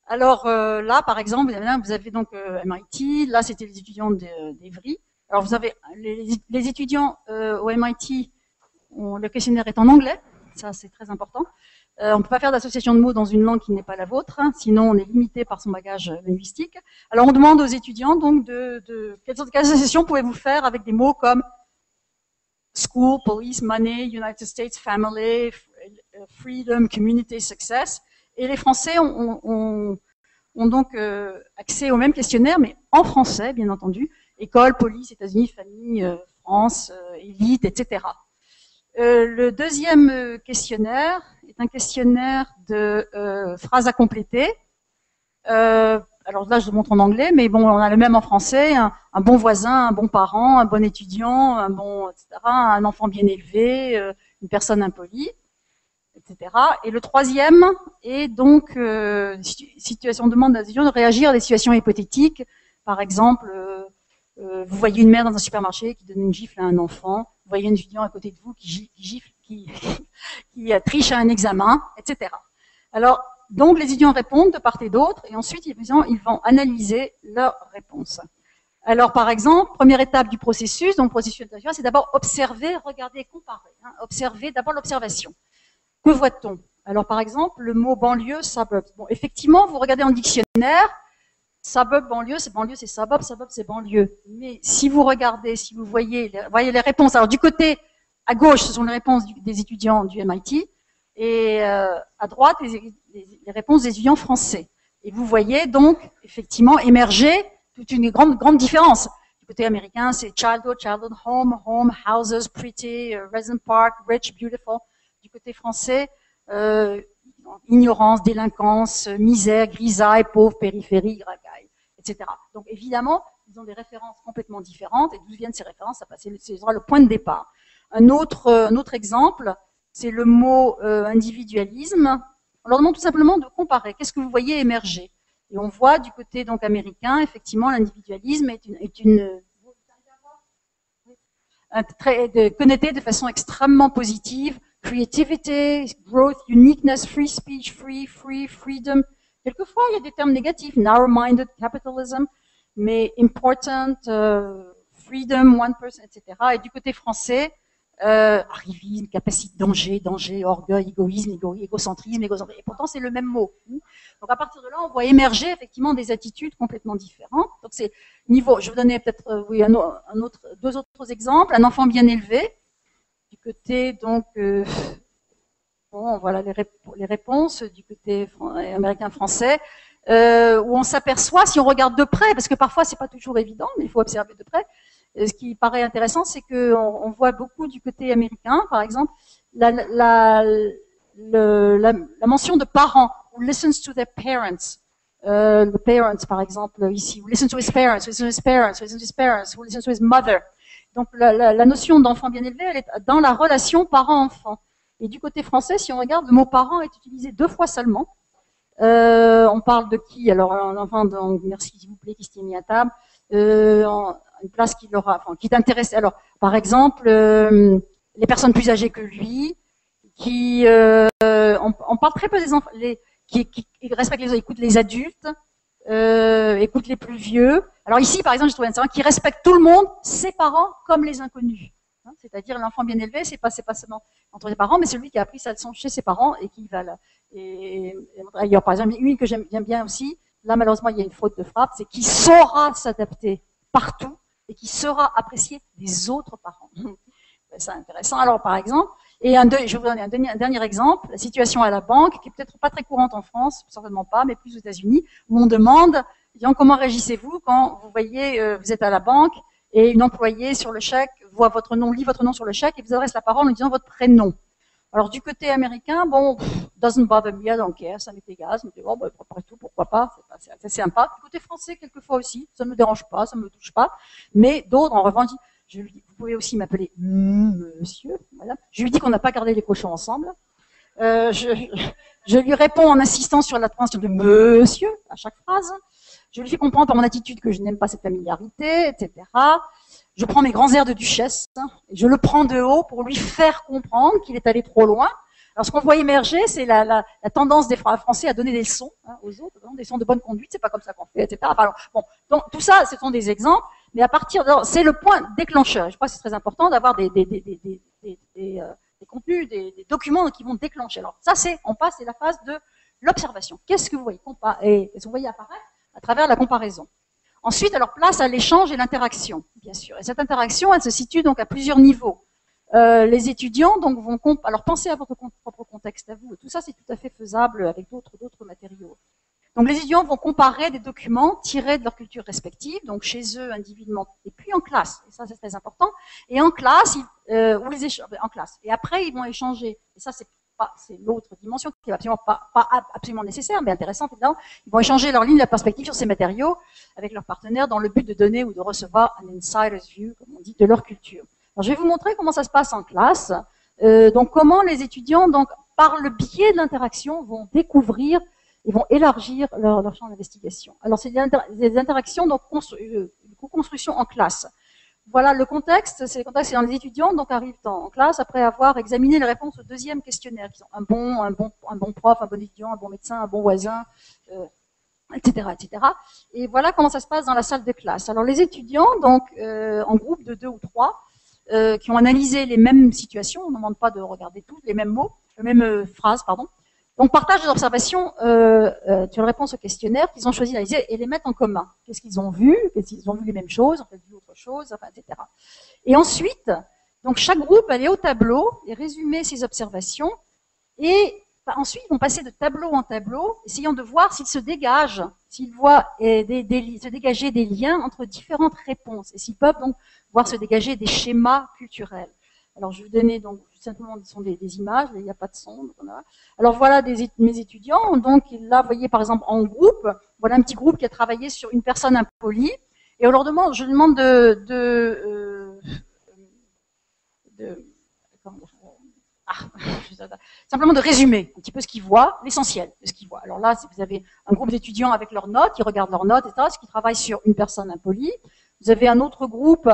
Alors là, par exemple, vous avez donc MIT. Là, c'était les étudiants d'Evry. Alors vous avez les étudiants au MIT. Le questionnaire est en anglais. Ça, c'est très important. On ne peut pas faire d'association de mots dans une langue qui n'est pas la vôtre, hein, sinon on est limité par son bagage linguistique. Alors on demande aux étudiants donc quelles associations pouvez-vous faire avec des mots comme school, police, money, United States, family, freedom, community, success. Et les Français ont donc accès au même questionnaire, mais en français, bien entendu. École, police, États-Unis, famille, France, élite, etc. Le deuxième questionnaire est un questionnaire de phrases à compléter. Alors là, je le montre en anglais, mais bon, on a le même en français. Un bon voisin, un bon parent, un bon étudiant, etc., un enfant bien élevé, une personne impolie, etc. Et le troisième est donc situation demande à l'étudiant de réagir à des situations hypothétiques. Par exemple, vous voyez une mère dans un supermarché qui donne une gifle à un enfant, vous voyez un étudiant à côté de vous qui triche à un examen, etc. Alors, donc les étudiants répondent de part et d'autre, et ensuite ils vont analyser leurs réponses. Alors, par exemple, première étape du processus, donc processus intellectuel, c'est d'abord observer, regarder et comparer. Hein, observer, d'abord l'observation. Que voit-on? Alors, par exemple, le mot banlieue, suburb. Bon, effectivement, vous regardez en dictionnaire, suburb, banlieue, c'est suburb, suburb, c'est banlieue. Mais si vous regardez, si vous voyez les réponses, alors du côté à gauche, ce sont les réponses des étudiants du MIT, et à droite, les réponses des étudiants français. Et vous voyez donc, effectivement, émerger toute une grande différence. Du côté américain, c'est childhood, home, houses, pretty, resident park, rich, beautiful. Du côté français, ignorance, délinquance, misère, grisaille, pauvre, périphérie, racaille, etc. Donc évidemment, ils ont des références complètement différentes, et d'où viennent ces références, c'est le point de départ. Un autre exemple, c'est le mot individualisme. On leur demande tout simplement de comparer. Qu'est-ce que vous voyez émerger? Et on voit du côté donc américain, effectivement, l'individualisme est connoté de façon extrêmement positive. Creativity, growth, uniqueness, free speech, freedom. Quelquefois, il y a des termes négatifs, narrow-minded, capitalism, mais important, freedom, one person, etc. Et du côté français, arrivisme, capacité, danger, orgueil, égoïsme, égocentrisme, et pourtant c'est le même mot. Donc à partir de là, on voit émerger effectivement des attitudes complètement différentes. Donc c'est niveau, je vais vous donner peut-être deux autres exemples. Un enfant bien élevé, du côté donc bon voilà les réponses du côté américain-français, où on s'aperçoit, si on regarde de près, parce que parfois c'est pas toujours évident, mais il faut observer de près. Ce qui paraît intéressant, c'est qu'on voit beaucoup du côté américain, par exemple, la mention de parents, who listens to their parents. The parents, par exemple, ici, who listen to his parents, who listen to his parents, who listen to his parents, who listen to his mother. Donc la notion d'enfant bien élevé, elle est dans la relation parent-enfant. Et du côté français, si on regarde, le mot parent est utilisé 2 fois seulement. On parle de qui? Alors, un enfant, donc, merci s'il vous plaît, qui s'est mis à table. Une place qui t'intéresse. Alors, par exemple, les personnes plus âgées que lui, on parle très peu des enfants, qui respectent les autres, écoutent les adultes, écoutent les plus vieux. Alors ici, par exemple, je trouve intéressant, qui respecte tout le monde, ses parents comme les inconnus. Hein, c'est-à-dire l'enfant bien élevé, c'est pas seulement entre les parents, mais celui qui a appris sa leçon chez ses parents et qui va là. Et par exemple, une que j'aime bien aussi, là malheureusement il y a une faute de frappe, c'est qui saura s'adapter partout et qui sera apprécié des autres parents. C'est intéressant. Alors, par exemple, je vais vous donner un dernier exemple, la situation à la banque, qui est peut-être pas très courante en France, certainement pas, mais plus aux États-Unis, où on demande, comment réagissez-vous quand vous voyez, vous êtes à la banque et une employée sur le chèque voit votre nom, lit votre nom sur le chèque et vous adresse la parole en disant votre prénom. Alors, du côté américain, bon, doesn't bother me, I don't care, ça m'est égal, ça me dit, oh, bah, après tout, pourquoi pas, c'est assez sympa. Du côté français, quelquefois aussi, ça me dérange pas, ça me touche pas. Mais d'autres, en revanche, je lui dis, vous pouvez aussi m'appeler monsieur, voilà. Je lui dis qu'on n'a pas gardé les cochons ensemble. Je lui réponds en insistant sur la prononciation de monsieur à chaque phrase. Je lui fais comprendre par mon attitude que je n'aime pas cette familiarité, etc. Je prends mes grands airs de duchesse, et je le prends de haut pour lui faire comprendre qu'il est allé trop loin. Alors, ce qu'on voit émerger, c'est la tendance des Français à donner des leçons aux autres, des leçons de bonne conduite, c'est pas comme ça qu'on fait, etc. Enfin, bon, donc tout ça, ce sont des exemples, mais à partir de, c'est le point déclencheur. Je crois que c'est très important d'avoir des contenus, des documents qui vont déclencher. Alors, ça, on passe, c'est la phase de l'observation. Qu'est-ce que vous voyez et qu'est-ce que vous voyez apparaître à travers la comparaison. Ensuite, alors place à l'échange et l'interaction, bien sûr. Et cette interaction, elle se situe donc à plusieurs niveaux. Les étudiants donc vont alors pensez à votre propre contexte à vous. Et tout ça, c'est tout à fait faisable avec d'autres matériaux. Donc les étudiants vont comparer des documents tirés de leur culture respective, donc chez eux individuellement, et puis en classe. Et ça, c'est très important. Et en classe, en classe. Et après, ils vont échanger. Et ça, c'est l'autre dimension qui est absolument pas absolument nécessaire, mais intéressante évidemment. Ils vont échanger leur ligne de perspective sur ces matériaux avec leurs partenaires dans le but de donner ou de recevoir un insider's view, comme on dit, de leur culture. Alors, je vais vous montrer comment ça se passe en classe. Donc comment les étudiants, donc par le biais de l'interaction, vont découvrir et vont élargir leur champ d'investigation. Alors c'est des interactions, donc co-construction en classe. Voilà le contexte, c'est quand les étudiants donc arrivent en classe après avoir examiné les réponses au deuxième questionnaire, qui sont un bon prof, un bon étudiant, un bon médecin, un bon voisin, etc., etc. Et voilà comment ça se passe dans la salle de classe. Alors les étudiants, donc en groupe de 2 ou 3, qui ont analysé les mêmes situations, on ne demande pas de regarder tous les mêmes mots, les mêmes phrases, pardon. Donc partagent des observations sur les réponses au questionnaire qu'ils ont choisi d'analyser et les mettent en commun. Qu'est-ce qu'ils ont vu? Qu'est-ce qu'ils ont vu les mêmes choses, ont vu autre chose, enfin, etc. Et ensuite, donc chaque groupe allait au tableau et résumer ses observations et ensuite, ils vont passer de tableau en tableau, essayant de voir s'ils se dégagent, s'ils voient se dégager des liens entre différentes réponses, et s'ils peuvent donc voir se dégager des schémas culturels. Alors, je vais vous donner donc simplement ce sont des images, il n'y a pas de son. Voilà. Alors voilà mes étudiants. Donc là, vous voyez par exemple en groupe, voilà un petit groupe qui a travaillé sur une personne impolie, et on leur demande, je demande simplement de résumer un petit peu ce qu'ils voient, l'essentiel de ce qu'ils voient. Alors là, si vous avez un groupe d'étudiants avec leurs notes, qui regardent leurs notes, etc., qui travaillent sur une personne impolie. Vous avez un autre groupe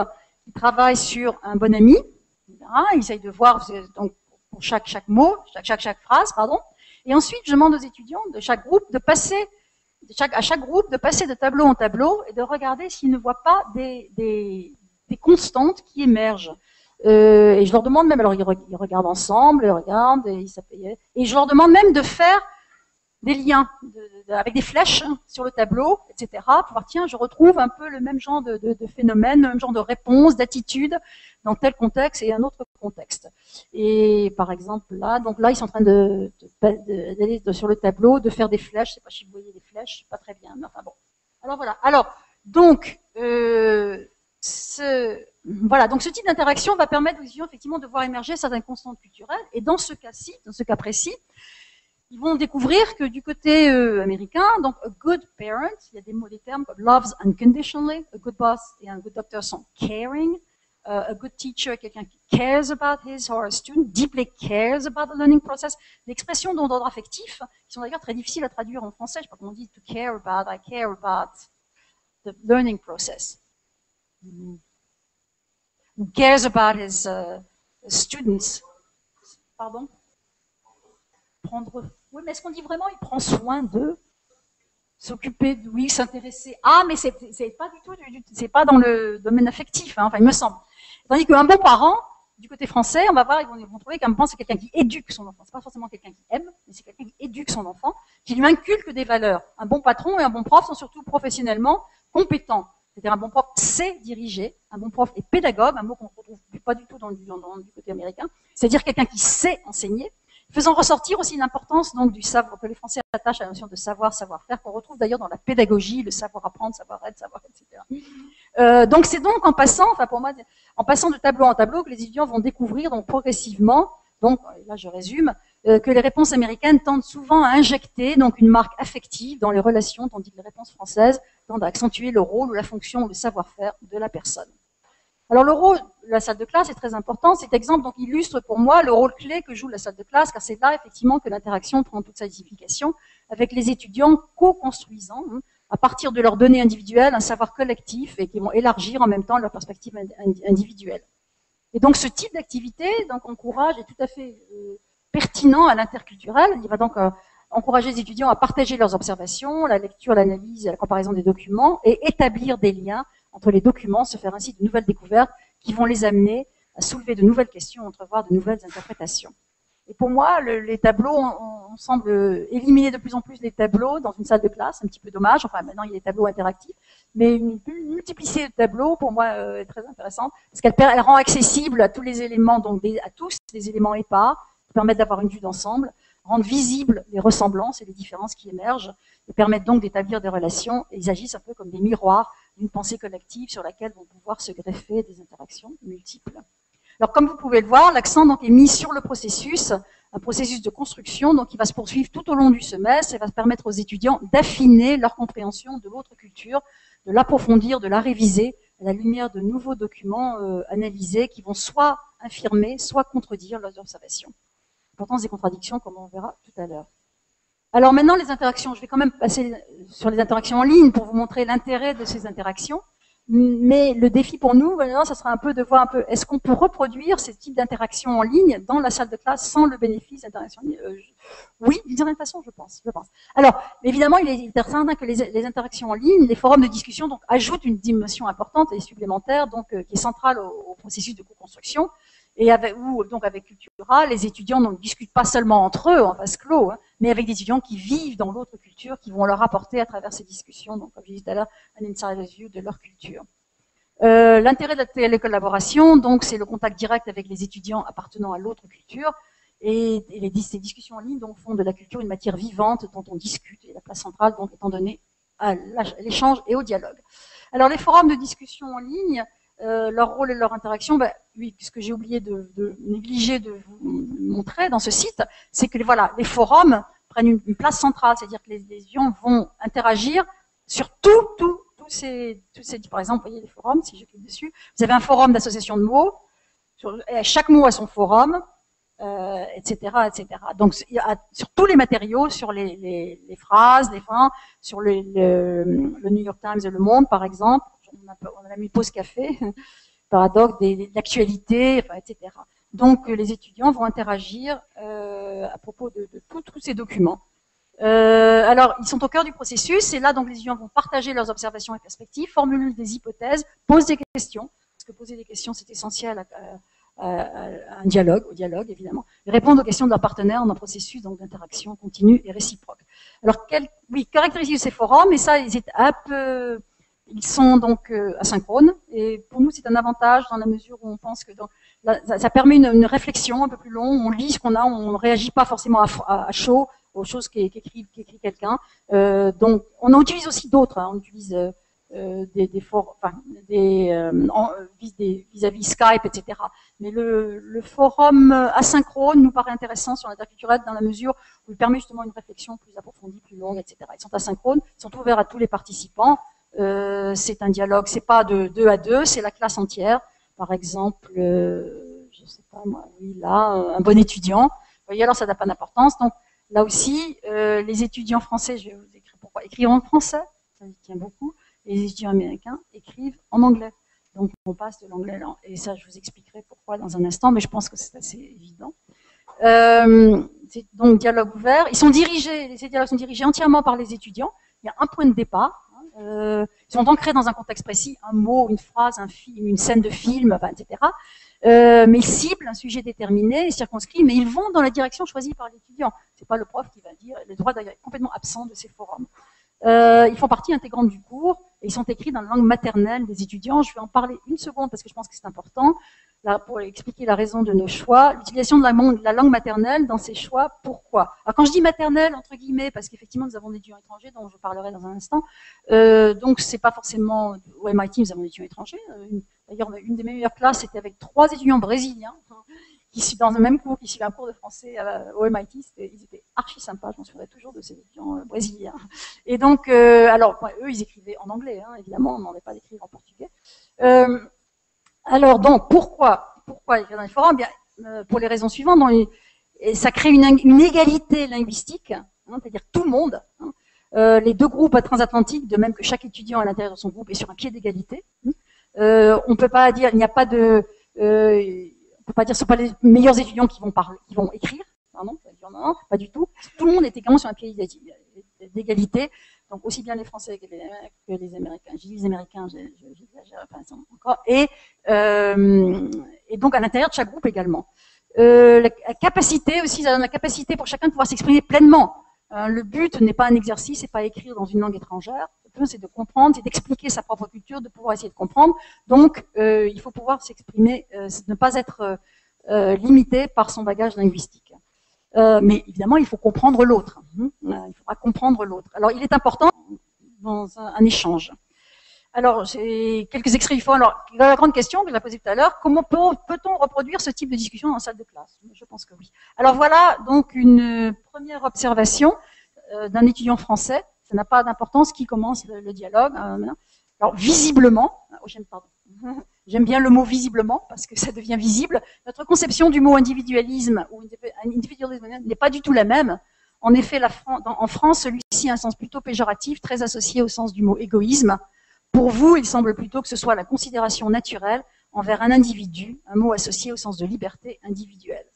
qui travaille sur un bon ami. Ils essayent de voir donc, pour chaque mot, chaque phrase, pardon. Et ensuite, je demande aux étudiants de chaque groupe de passer, à chaque groupe de passer de tableau en tableau et de regarder s'ils ne voient pas des constantes qui émergent. Et je leur demande même, alors ils regardent ensemble, ils regardent, et je leur demande même de faire des liens avec des flèches sur le tableau, etc. Pour voir, tiens, je retrouve un peu le même genre de phénomène, le même genre de réponse, d'attitude dans tel contexte et un autre contexte. Et par exemple là, donc là ils sont en train d'aller sur le tableau, de faire des flèches. Je sais pas si vous voyez les flèches, pas très bien, mais enfin bon. Alors voilà. Alors donc voilà, donc ce type d'interaction va permettre aux étudiants effectivement de voir émerger certaines constantes culturelles. Et dans ce cas-ci, dans ce cas précis, ils vont découvrir que du côté américain, donc a good parent, il y a des termes comme loves unconditionally, a good boss et un good doctor sont caring, a good teacher, quelqu'un qui cares about his or her student, deeply cares about the learning process, des expressions d'ordre affectif qui sont d'ailleurs très difficiles à traduire en français. Je sais pas comment on dit to care about, I care about the learning process. Who cares about his students. Pardon? Oui, mais est-ce qu'on dit vraiment il prend soin d'eux? S'occuper de, oui, s'intéresser. Ah, mais c'est pas du tout, c'est pas dans le domaine affectif, hein, enfin, il me semble. Tandis qu'un bon parent, du côté français, on va voir, ils vont trouver qu'un bon parent, c'est quelqu'un qui éduque son enfant. C'est pas forcément quelqu'un qui aime, mais c'est quelqu'un qui éduque son enfant, qui lui inculque des valeurs. Un bon patron et un bon prof sont surtout professionnellement compétents. C'est-à-dire un bon prof sait diriger, un bon prof est pédagogue, un mot qu'on ne retrouve pas du tout du côté américain. C'est-à-dire quelqu'un qui sait enseigner, faisant ressortir aussi l'importance donc du savoir que les Français attachent à la notion de savoir, savoir-faire, qu'on retrouve d'ailleurs dans la pédagogie, le savoir-apprendre, savoir-être, savoir, etc. Donc c'est donc en passant, enfin pour moi, en passant de tableau en tableau que les étudiants vont découvrir donc progressivement, donc là je résume, que les réponses américaines tendent souvent à injecter donc une marque affective dans les relations, tandis que les réponses françaises tendent à accentuer le rôle ou la fonction ou le savoir-faire de la personne. Alors le rôle de la salle de classe est très important. Cet exemple donc illustre pour moi le rôle clé que joue la salle de classe, car c'est là effectivement que l'interaction prend toute sa signification avec les étudiants co-construisant à partir de leurs données individuelles un savoir collectif et qui vont élargir en même temps leur perspective individuelle. Et donc ce type d'activité donc encourage est tout à fait pertinent à l'interculturel. Il va donc encourager les étudiants à partager leurs observations, la lecture, l'analyse et la comparaison des documents et établir des liens entre les documents, se faire ainsi de nouvelles découvertes qui vont les amener à soulever de nouvelles questions, entrevoir de nouvelles interprétations. Et pour moi, les tableaux, on semble éliminer de plus en plus les tableaux dans une salle de classe, un petit peu dommage. Enfin, maintenant, il y a des tableaux interactifs, mais une multiplicité de tableaux, pour moi, est très intéressante, parce qu'elle rend accessible à tous les éléments, donc à tous les éléments épars, qui permettent d'avoir une vue d'ensemble, rendre visibles les ressemblances et les différences qui émergent, et permettent donc d'établir des relations, et ils agissent un peu comme des miroirs d'une pensée collective sur laquelle vont pouvoir se greffer des interactions multiples. Alors, comme vous pouvez le voir, l'accent donc est mis sur le processus, un processus de construction donc qui va se poursuivre tout au long du semestre et va permettre aux étudiants d'affiner leur compréhension de l'autre culture, de l'approfondir, de la réviser à la lumière de nouveaux documents analysés qui vont soit infirmer, soit contredire leurs observations. L'importance des contradictions, comme on verra tout à l'heure. Alors maintenant, les interactions. Je vais quand même passer sur les interactions en ligne pour vous montrer l'intérêt de ces interactions. Mais le défi pour nous, maintenant, ça sera un peu de voir un peu, est-ce qu'on peut reproduire ces types d'interactions en ligne dans la salle de classe sans le bénéfice d'interactions en ligne Oui, d'une certaine façon, je pense. Alors, évidemment, il est certain que les interactions en ligne, les forums de discussion, donc, ajoutent une dimension importante et supplémentaire, donc, qui est centrale au processus de co-construction. Et avec Cultura, les étudiants ne discutent pas seulement entre eux en vase clos, hein, mais avec des étudiants qui vivent dans l'autre culture, qui vont leur apporter à travers ces discussions, donc comme je disais tout à l'heure, un insider's view de leur culture. L'intérêt de la télécollaboration, donc, c'est le contact direct avec les étudiants appartenant à l'autre culture, et ces discussions en ligne donc, font de la culture une matière vivante dont on discute, et la place centrale donc étant donnée à l'échange et au dialogue. Alors les forums de discussion en ligne, leur rôle et leur interaction, oui, ce que j'ai oublié de négliger de vous montrer dans ce site, c'est que voilà, les forums prennent une place centrale, c'est-à-dire que les étudiants vont interagir sur tous ces, par exemple, vous voyez les forums, si je clique dessus, vous avez un forum d'association de mots, chaque mot a son forum, etc., etc. Donc, sur tous les matériaux, sur les phrases, les fins, sur le New York Times et Le Monde, par exemple, on a mis pause café, paradoxe, d'actualité, enfin, etc. Donc, les étudiants vont interagir à propos de tous ces documents. Alors, ils sont au cœur du processus, et là, donc, les étudiants vont partager leurs observations et perspectives, formuler des hypothèses, poser des questions, parce que poser des questions, c'est essentiel au dialogue, évidemment, et répondre aux questions de leurs partenaires dans un processus d'interaction continue et réciproque. Alors, caractéristiques de ces forums, et ça, ils sont donc asynchrones, et pour nous c'est un avantage dans la mesure où on pense que ça permet une réflexion un peu plus longue, on lit ce qu'on a, on ne réagit pas forcément à chaud aux choses qu'écrit quelqu'un. Donc on en utilise aussi d'autres, hein, on utilise des forums, enfin, vis-à-vis Skype, etc. Mais le forum asynchrone nous paraît intéressant sur l'interculturel dans la mesure où il permet justement une réflexion plus approfondie, plus longue, etc. Ils sont asynchrones, ils sont ouverts à tous les participants. C'est un dialogue, c'est pas de 2 à 2, c'est la classe entière. Par exemple, je sais pas moi, oui, là, un bon étudiant. Vous voyez, alors ça n'a pas d'importance. Donc là aussi, les étudiants français, je vais vous écrire pourquoi, écrivent en français, ça y tient beaucoup. Les étudiants américains écrivent en anglais. Donc on passe de l'anglais là, et ça je vous expliquerai pourquoi dans un instant, mais je pense que c'est assez évident. C'est donc dialogue ouvert. Ces dialogues sont dirigés entièrement par les étudiants. Il y a un point de départ. Ils sont ancrés dans un contexte précis, un mot, une phrase, un film, une scène de film, etc. Mais ils ciblent un sujet déterminé, circonscrit, mais ils vont dans la direction choisie par l'étudiant. C'est pas le prof qui va dire, le droit d'ailleurs est complètement absent de ces forums. Ils font partie intégrante du cours et ils sont écrits dans la langue maternelle des étudiants. Je vais en parler une seconde parce que je pense que c'est important là, pour expliquer la raison de nos choix. L'utilisation de la langue maternelle dans ces choix, pourquoi? Alors quand je dis maternelle, entre guillemets, parce qu'effectivement nous avons des étudiants étrangers dont je parlerai dans un instant, donc c'est pas forcément au MIT nous avons des étudiants étrangers. D'ailleurs une des meilleures classes c'était avec 3 étudiants brésiliens qui suivent dans le même cours, qui suivent un cours de français au MIT, ils étaient archi sympas, je m'en souviendrai toujours de ces étudiants brésiliens. Et donc, alors, eux, ils écrivaient en anglais, hein, évidemment, on n'en avait pas d'écrire en portugais. Alors, donc, pourquoi écrire dans les forums? Bien, pour les raisons suivantes, ça crée une égalité linguistique, hein, c'est-à-dire tout le monde, hein, les 2 groupes transatlantiques, de même que chaque étudiant à l'intérieur de son groupe est sur un pied d'égalité. On peut pas dire, il n'y a pas de... on peut pas dire que ce ne sont pas les meilleurs étudiants qui vont écrire, non, pas du tout. Tout le monde est également sur un pied d'égalité, donc aussi bien les Français que les Américains. Je dis les Américains, j'exagère pas encore. Et donc à l'intérieur de chaque groupe également. La capacité aussi, ça donne la capacité pour chacun de pouvoir s'exprimer pleinement. Le but n'est pas un exercice, c'est pas écrire dans une langue étrangère. Le but c'est de comprendre, c'est d'expliquer sa propre culture, de pouvoir essayer de comprendre. Donc il faut pouvoir s'exprimer, ne pas être limité par son bagage linguistique. Mais évidemment, il faut comprendre l'autre. Il faudra comprendre l'autre. Alors, il est important dans un échange. Alors, j'ai quelques extraits du forum. Alors, la grande question que je l'ai posée tout à l'heure, comment peut-on reproduire ce type de discussion en salle de classe? Je pense que oui. Alors voilà, donc une première observation d'un étudiant français. Ça n'a pas d'importance qui commence le dialogue. Alors, visiblement, pardon, j'aime bien le mot visiblement parce que ça devient visible, notre conception du mot individualisme ou individualisme n'est pas du tout la même. En effet, en France, celui-ci a un sens plutôt péjoratif, très associé au sens du mot égoïsme. Pour vous, il semble plutôt que ce soit la considération naturelle envers un individu, un mot associé au sens de liberté individuelle.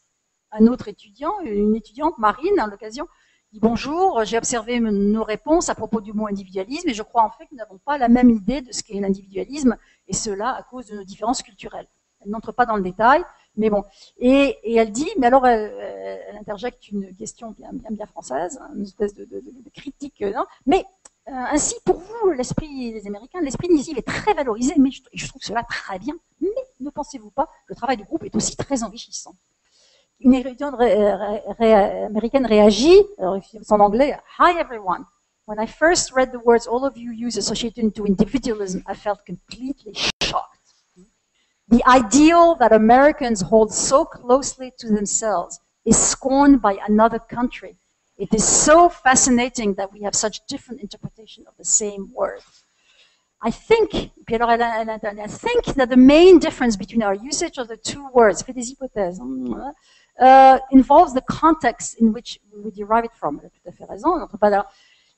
Un autre étudiant, une étudiante, Marine, à l'occasion, dit « Bonjour, j'ai observé nos réponses à propos du mot individualisme et je crois en fait que nous n'avons pas la même idée de ce qu'est l'individualisme, et cela à cause de nos différences culturelles. » Elle n'entre pas dans le détail, mais bon. Et elle dit, mais alors elle interjecte une question bien française, une espèce de critique, non, mais ainsi, pour vous, l'esprit des Américains, l'esprit initiative est très valorisé, mais je trouve cela très bien. Mais ne pensez-vous pas que le travail du groupe est aussi très enrichissant? Une étudiante américaine réagit, en anglais, Hi everyone. When I first read the words all of you use associated to individualism, I felt completely shocked. The ideal that Americans hold so closely to themselves is scorned by another country. It is so fascinating that we have such different interpretation of the same word. I think, puis alors I think that the main difference between our usage of the two words, fait des hypothèses, involves the context in which we derive it from. Elle a tout à fait raison, on n'entre pas là.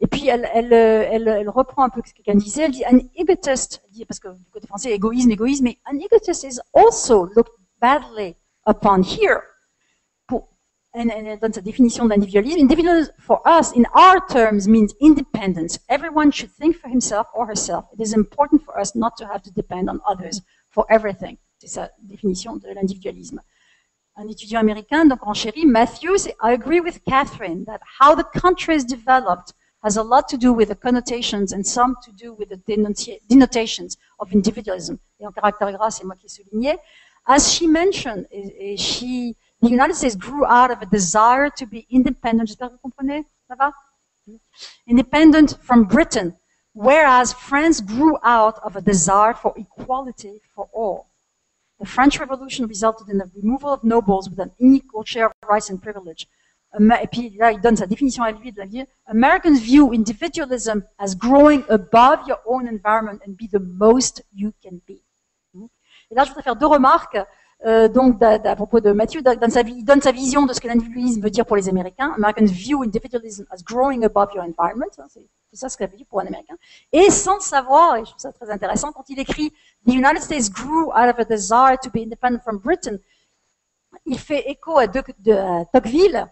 Et puis elle reprend un peu ce qu'elle disait, elle dit an egotist, parce que du côté français égoïsme, mais an egotist is also looked badly upon here. And elle donne sa définition de l'individualisme. Individualism for us, in our terms, means independence. Everyone should think for himself or herself. It is important for us not to have to depend on others for everything. C'est sa définition de l'individualisme. Un étudiant américain, donc en chéri, Matthews, I agree with Catherine that how the country is developed has a lot to do with the connotations and some to do with the denotations of individualism. Et en caractère gras, c'est moi qui ai souligné. As she mentioned, the United States grew out of a desire to be independent. J'espère que vous comprenez. Ça va? Independent from Britain, whereas France grew out of a desire for equality for all. The French Revolution resulted in the removal of nobles with an unequal share of rights and privilege. Et puis là, il donne sa définition à lui de la vie. Americans view individualism as growing above your own environment and be the most you can be. Et là, je voudrais faire deux remarques. Donc, à propos de Matthew, il donne sa vision de ce que l'individualisme veut dire pour les Américains. Americans view individualism as growing above your environment. C'est ça ce que ça veut dire pour un Américain. Et sans savoir, et je trouve ça très intéressant, quand il écrit The United States grew out of a desire to be independent from Britain, il fait écho à Tocqueville,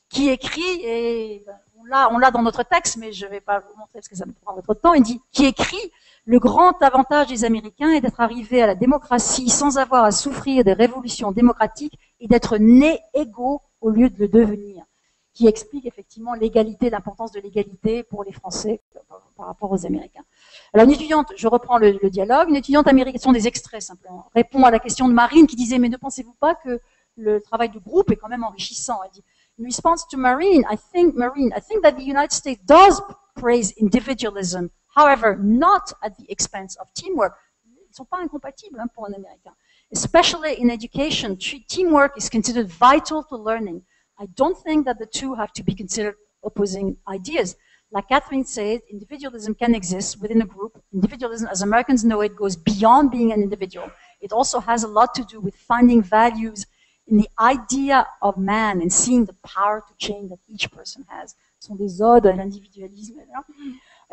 qui écrit, et on l'a dans notre texte, mais je ne vais pas vous montrer parce que ça me prendra trop de temps, il dit, qui écrit le grand avantage des Américains est d'être arrivés à la démocratie sans avoir à souffrir des révolutions démocratiques et d'être nés égaux au lieu de le devenir, qui explique effectivement l'égalité, l'importance de l'égalité pour les Français par rapport aux Américains. Alors une étudiante, je reprends le dialogue, une étudiante américaine, ce sont des extraits simplement, répond à la question de Marine qui disait, mais ne pensez-vous pas que le travail de groupe est quand même enrichissant? Elle dit, in response to Marine, I think that the United States does praise individualism. However, not at the expense of teamwork. Ils ne sont pas incompatibles pour un Américain. Especially in education, teamwork is considered vital to learning. I don't think that the two have to be considered opposing ideas. Like Catherine said, individualism can exist within a group. Individualism, as Americans know it, goes beyond being an individual. It also has a lot to do with finding values in the idea of man and seeing the power to change that each person has. Ce sont des odes à l'individualisme.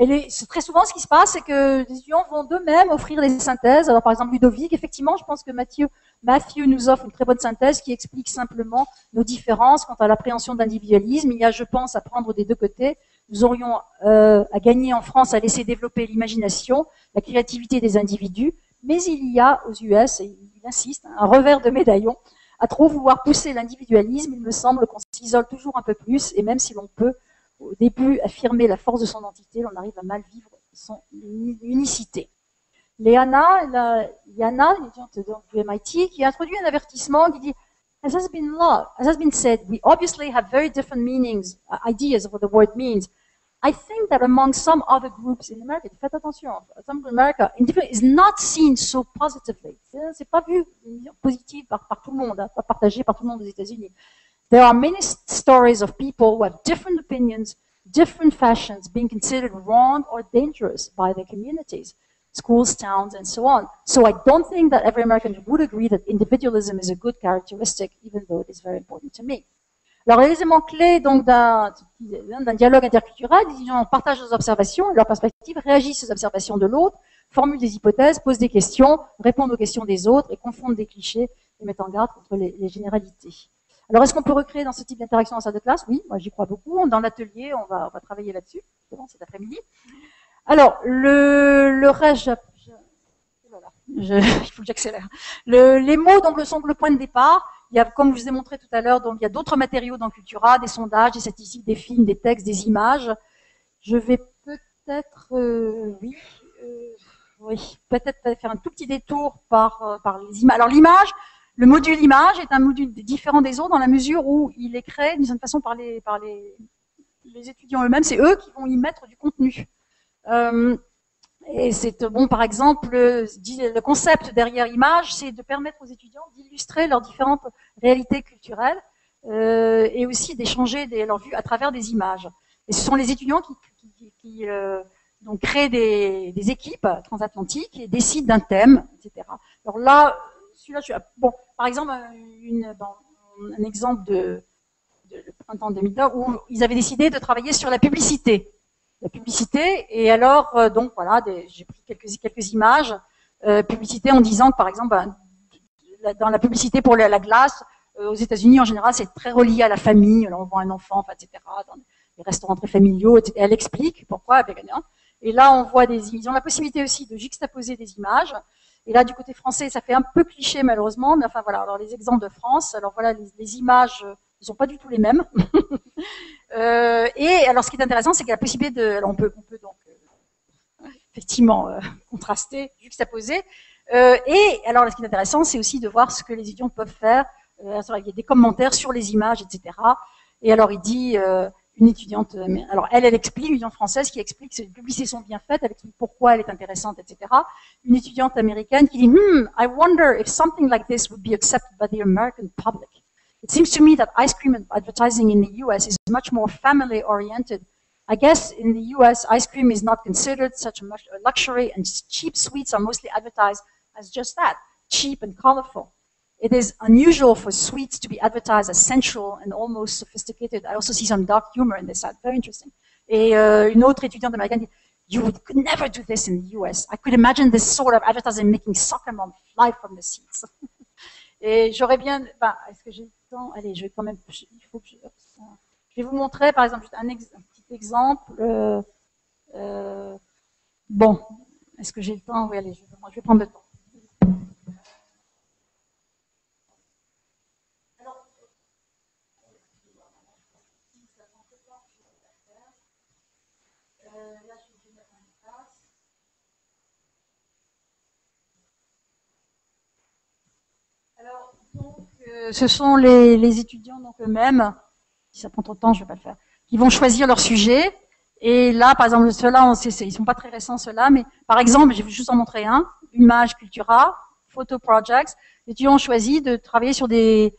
Et c'est très souvent ce qui se passe, c'est que les étudiants vont d'eux-mêmes offrir des synthèses. Alors par exemple Ludovic, effectivement, je pense que Matthew nous offre une très bonne synthèse qui explique simplement nos différences quant à l'appréhension de l'individualisme. Il y a, je pense, à prendre des deux côtés. Nous aurions à gagner en France à laisser développer l'imagination, la créativité des individus, mais il y a aux US, et il insiste, un revers de médaillon, à trop vouloir pousser l'individualisme. Il me semble qu'on s'isole toujours un peu plus, et même si l'on peut au début affirmer la force de son entité, l'on arrive à mal vivre son unicité. Yana, une étudiante du MIT, qui a introduit un avertissement qui dit as has been said, we obviously have very different meanings, ideas of what the word means. I think that among some other groups in America, faites attention, some in America, individual is not seen so positively. C'est pas vu positif par tout le monde, pas partagé par tout le monde aux États-Unis. There are many stories of people who have different opinions, different fashions, being considered wrong or dangerous by their communities. schools, towns, and so on. So I don't think that every American would agree that individualism is a good characteristic, even though it is very important to me. Alors, les éléments clés donc d'un dialogue interculturel, les étudiants partagent leurs observations, leurs perspectives, réagissent aux observations de l'autre, formulent des hypothèses, posent des questions, répondent aux questions des autres et confondent des clichés et mettent en garde contre les généralités. Alors, est-ce qu'on peut recréer dans ce type d'interaction en salle de classe? Oui, moi j'y crois beaucoup. Dans l'atelier, on va travailler là-dessus, cet après-midi. Alors, le reste, il faut que j'accélère. Les mots donc sont le point de départ. Il y a, comme je vous ai montré tout à l'heure, donc il y a d'autres matériaux dans Cultura, des sondages, des statistiques, des films, des textes, des images. Je vais peut-être, peut-être faire un tout petit détour par les images. Alors l'image, le module image est un module différent des autres dans la mesure où il est créé d'une certaine façon par les étudiants eux-mêmes. C'est eux qui vont y mettre du contenu. Et c'est bon, par exemple, le concept derrière image, c'est de permettre aux étudiants d'illustrer leurs différentes réalités culturelles et aussi d'échanger leur vue à travers des images. Et ce sont les étudiants qui donc créent des équipes transatlantiques et décident d'un thème, etc. Alors là, celui-là, bon, par exemple, un exemple de printemps 2002 où ils avaient décidé de travailler sur la publicité. Et alors donc voilà, j'ai pris quelques images publicité en disant que par exemple dans la publicité pour la glace aux États-Unis en général c'est très relié à la famille. Alors on voit un enfant, etc. dans les restaurants très familiaux, etc. Elle explique pourquoi. Et là on voit ils ont la possibilité aussi de juxtaposer des images. Et là du côté français ça fait un peu cliché malheureusement, mais enfin voilà. Alors les exemples de France, alors voilà les images. Ils sont pas du tout les mêmes. Et alors, ce qui est intéressant, c'est qu'il y a la possibilité alors on peut donc effectivement contraster, juxtaposer. Et alors, ce qui est intéressant, c'est aussi de voir ce que les étudiants peuvent faire. Il y a des commentaires sur les images, etc. Et alors, il dit une étudiante, alors elle explique, une étudiante française qui explique que les publicités sont bien faites, elle explique pourquoi elle est intéressante, etc. Une étudiante américaine qui dit, I wonder if something like this would be accepted by the American public. It seems to me that ice cream advertising in the US is much more family-oriented. I guess in the US, ice cream is not considered such a luxury, and cheap sweets are mostly advertised as just that, cheap and colorful. It is unusual for sweets to be advertised as sensual and almost sophisticated. I also see some dark humor in this. Very interesting. Et une autre étudiante américaine dit, you could never do this in the US. I could imagine this sort of advertising making soccer moms fly from the seats. Et j'aurais bien, est-ce que j'ai le temps? Allez, je vais quand même, il faut que je vais vous montrer, par exemple, un petit exemple. Bon, est-ce que j'ai le temps? Oui, allez, je vais prendre le temps. Alors, donc, ce sont les étudiants donc eux-mêmes, si ça prend trop de temps, je ne vais pas le faire, qui vont choisir leur sujet. Et là, par exemple, ceux-là, ils sont pas très récents, ceux-là, mais par exemple, je vais juste en montrer un, Image Cultura, Photo Projects. Les étudiants ont choisi de travailler sur les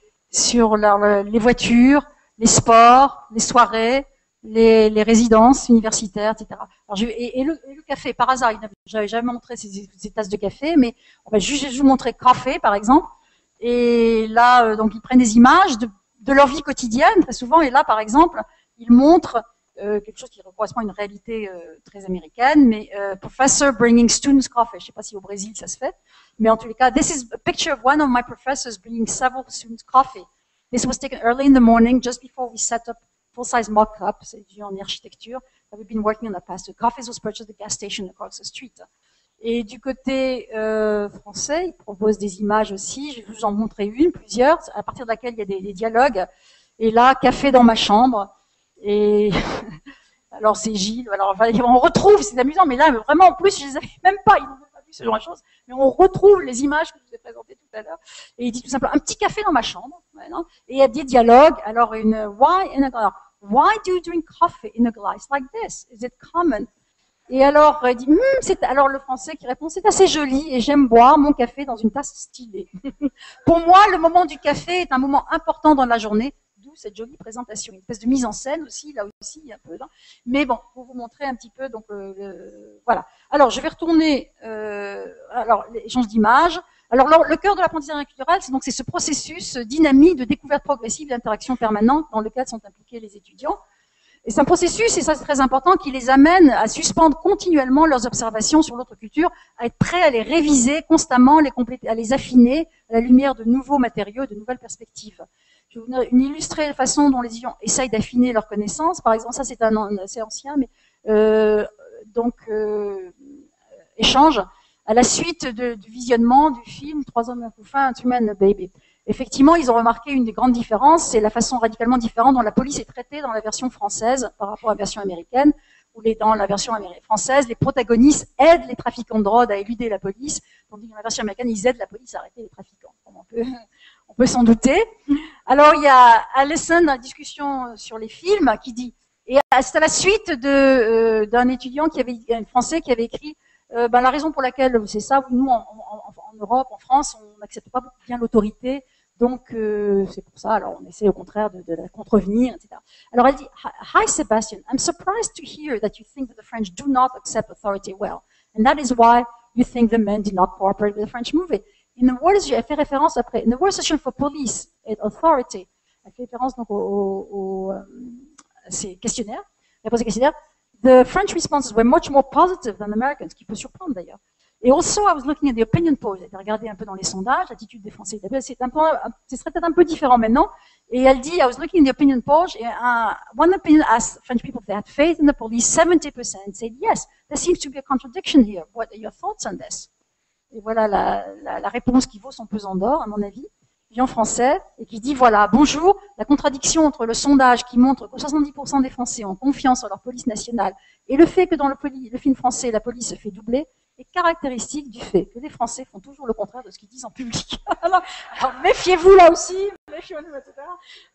voitures, les sports, les soirées, les résidences universitaires, etc. Alors, et le café, par hasard, j'avais jamais montré ces tasses de café, mais on va juste vous montrer café, par exemple. Et là, donc, ils prennent des images de leur vie quotidienne, très souvent. Et là, par exemple, ils montrent quelque chose qui correspond à une réalité très américaine, mais professor bringing students coffee. Je ne sais pas si au Brésil ça se fait, mais en tous les cas, this is a picture of one of my professors bringing several students coffee. This was taken early in the morning, just before we set up full-size mock-up. C'est en architecture that we've been working on the past. The coffee was purchased at the gas station across the street. Et du côté français, ils proposent des images aussi. Je vais vous en montrer plusieurs, à partir de laquelle il y a des dialogues. Et là, café dans ma chambre. Et alors c'est Gilles. Alors on retrouve, c'est amusant, mais là vraiment en plus je les avais même pas, ils n'ont même pas vu ce genre de choses. Mais on retrouve les images que je vous ai présentées tout à l'heure. Et il dit tout simplement un petit café dans ma chambre. Ouais, non, et il y a des dialogues. Alors why do you drink coffee in a glass like this? Is it common? Et alors il dit alors le français qui répond c'est assez joli et j'aime boire mon café dans une tasse stylée. Pour moi le moment du café est un moment important dans la journée. D'où cette jolie présentation. Une espèce de mise en scène aussi, là aussi, un peu. Mais bon, pour vous montrer un petit peu, donc voilà. Alors, je vais retourner, alors, l'échange d'images. Alors, le cœur de l'apprentissage culturel, c'est ce processus dynamique de découverte progressive d'interaction permanente dans lequel sont impliqués les étudiants. Et c'est un processus, et ça c'est très important, qui les amène à suspendre continuellement leurs observations sur l'autre culture, à être prêts à les réviser constamment, à les affiner à la lumière de nouveaux matériaux, de nouvelles perspectives. Je vais vous illustrer la façon dont les étudiants essayent d'affiner leurs connaissances. Par exemple, ça c'est assez ancien, mais échange à la suite du visionnement du film 3 hommes, un couffin, un Human Baby. Effectivement, ils ont remarqué une des grandes différences, c'est la façon radicalement différente dont la police est traitée dans la version française par rapport à la version américaine, où dans la version française, les protagonistes aident les trafiquants de drogue à éluder la police, tandis que dans la version américaine, ils aident la police à arrêter les trafiquants. On peut s'en douter. Alors, il y a Alison dans la discussion sur les films qui dit, et c'est à la suite d'un étudiant un Français qui avait écrit la raison pour laquelle c'est ça, nous en Europe, en France, on n'accepte pas bien l'autorité, donc c'est pour ça. Alors on essaie au contraire de la contrevenir, etc. Alors elle dit, Hi Sebastian, I'm surprised to hear that you think that the French do not accept authority well, and that is why you think the men did not cooperate with the French movie. In the words, elle fait référence après, in the World Session for Police and Authority, elle fait référence donc à ces questionnaires, réponse aux questionnaires. The French responses were much more positive than Americans, ce qui peut surprendre d'ailleurs. Et also, I was looking at the opinion polls. J'ai regardé un peu dans les sondages, l'attitude des Français. Ce serait peut-être un peu différent maintenant. Et elle dit, I was looking at the opinion polls. One opinion asked French people if they had faith in the police. 70% said yes. There seems to be a contradiction here. What are your thoughts on this? Et voilà la réponse qui vaut son pesant d'or, à mon avis. En français, et qui dit, voilà, bonjour, la contradiction entre le sondage qui montre que 70% des Français ont confiance en leur police nationale et le fait que dans le film français, la police se fait doubler, est caractéristique du fait que les Français font toujours le contraire de ce qu'ils disent en public. Alors méfiez-vous là aussi, méfiez-vous, etc.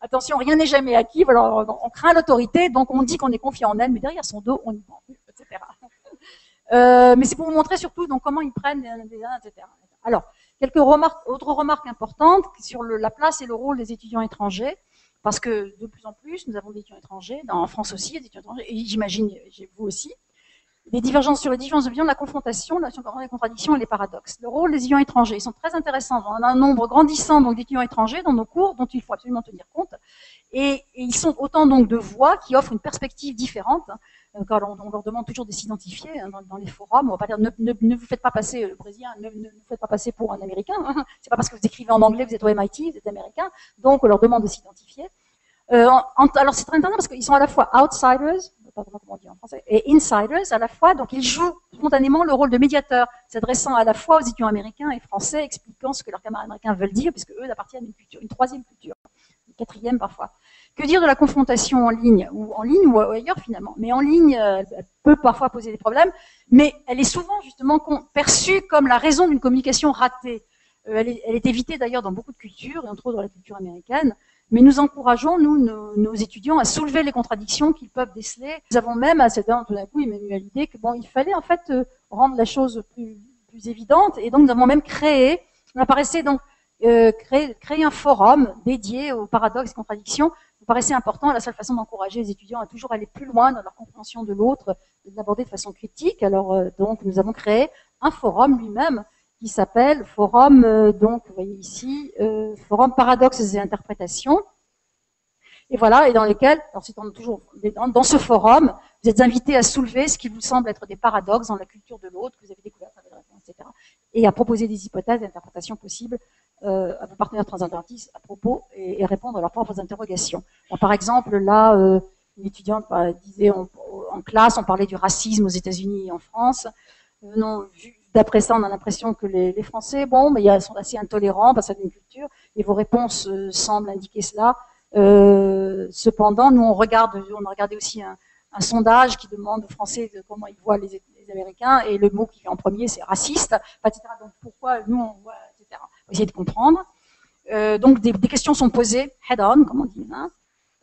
Attention, rien n'est jamais acquis, alors, on craint l'autorité, donc on dit qu'on est confiant en elle, mais derrière son dos, on y ment, etc. Mais c'est pour vous montrer surtout donc, comment ils prennent etc. Alors, autres remarques importantes sur la place et le rôle des étudiants étrangers, parce que de plus en plus, nous avons des étudiants étrangers, en France aussi, des étudiants étrangers, et j'imagine, vous aussi, des divergences sur les différences de vision, la confrontation, la contradiction et les paradoxes. Le rôle des étudiants étrangers, ils sont très intéressants. On a un nombre grandissant d'étudiants étrangers dans nos cours dont il faut absolument tenir compte, et ils sont autant donc de voix qui offrent une perspective différente. Quand on leur demande toujours de s'identifier dans les forums, on va pas dire ne vous faites pas passer le Brésilien, ne vous faites pas passer pour un Américain. C'est pas parce que vous écrivez en anglais, vous êtes au MIT, vous êtes Américain. Donc on leur demande de s'identifier. Alors c'est très intéressant parce qu'ils sont à la fois outsiders, pas comment on dit en français, et insiders à la fois. Donc ils jouent spontanément le rôle de médiateur, s'adressant à la fois aux étudiants américains et français, expliquant ce que leurs camarades américains veulent dire, puisque eux appartiennent à une culture, une troisième culture, une quatrième parfois. Que dire de la confrontation en ligne ou ailleurs finalement? Mais en ligne, elle peut parfois poser des problèmes, mais elle est souvent justement perçue comme la raison d'une communication ratée. Elle est évitée d'ailleurs dans beaucoup de cultures, et entre autres dans la culture américaine, mais nous encourageons, nos étudiants, à soulever les contradictions qu'ils peuvent déceler. Nous avons même, à cet heure, tout d'un coup, il m'est venu à l'idée que il fallait en fait rendre la chose plus évidente, et donc nous avons même on apparaissait donc créer un forum dédié aux paradoxes et contradictions nous paraissait important. La seule façon d'encourager les étudiants à toujours aller plus loin dans leur compréhension de l'autre, de l'aborder de façon critique. Alors donc nous avons créé un forum lui-même qui s'appelle Forum, donc vous voyez ici, Forum Paradoxes et Interprétations. Et voilà, et dans lesquels, alors c'est toujours dans ce forum, vous êtes invités à soulever ce qui vous semble être des paradoxes dans la culture de l'autre que vous avez découvert à travers la réponse, etc. Et à proposer des hypothèses d'interprétation possibles à vos partenaires transatlantiques à propos et répondre à leurs propres interrogations. Alors, par exemple, là, une étudiante disait en classe, on parlait du racisme aux États-Unis et en France. D'après ça, on a l'impression que les Français, mais ils sont assez intolérants parce que c'est une culture, et vos réponses semblent indiquer cela. Cependant, nous on a regardé aussi un sondage qui demande aux Français comment ils voient les Américains, et le mot qui vient en premier c'est raciste, etc. Donc pourquoi nous on voit, etc. On va essayer de comprendre. Donc des questions sont posées head-on, comme on dit.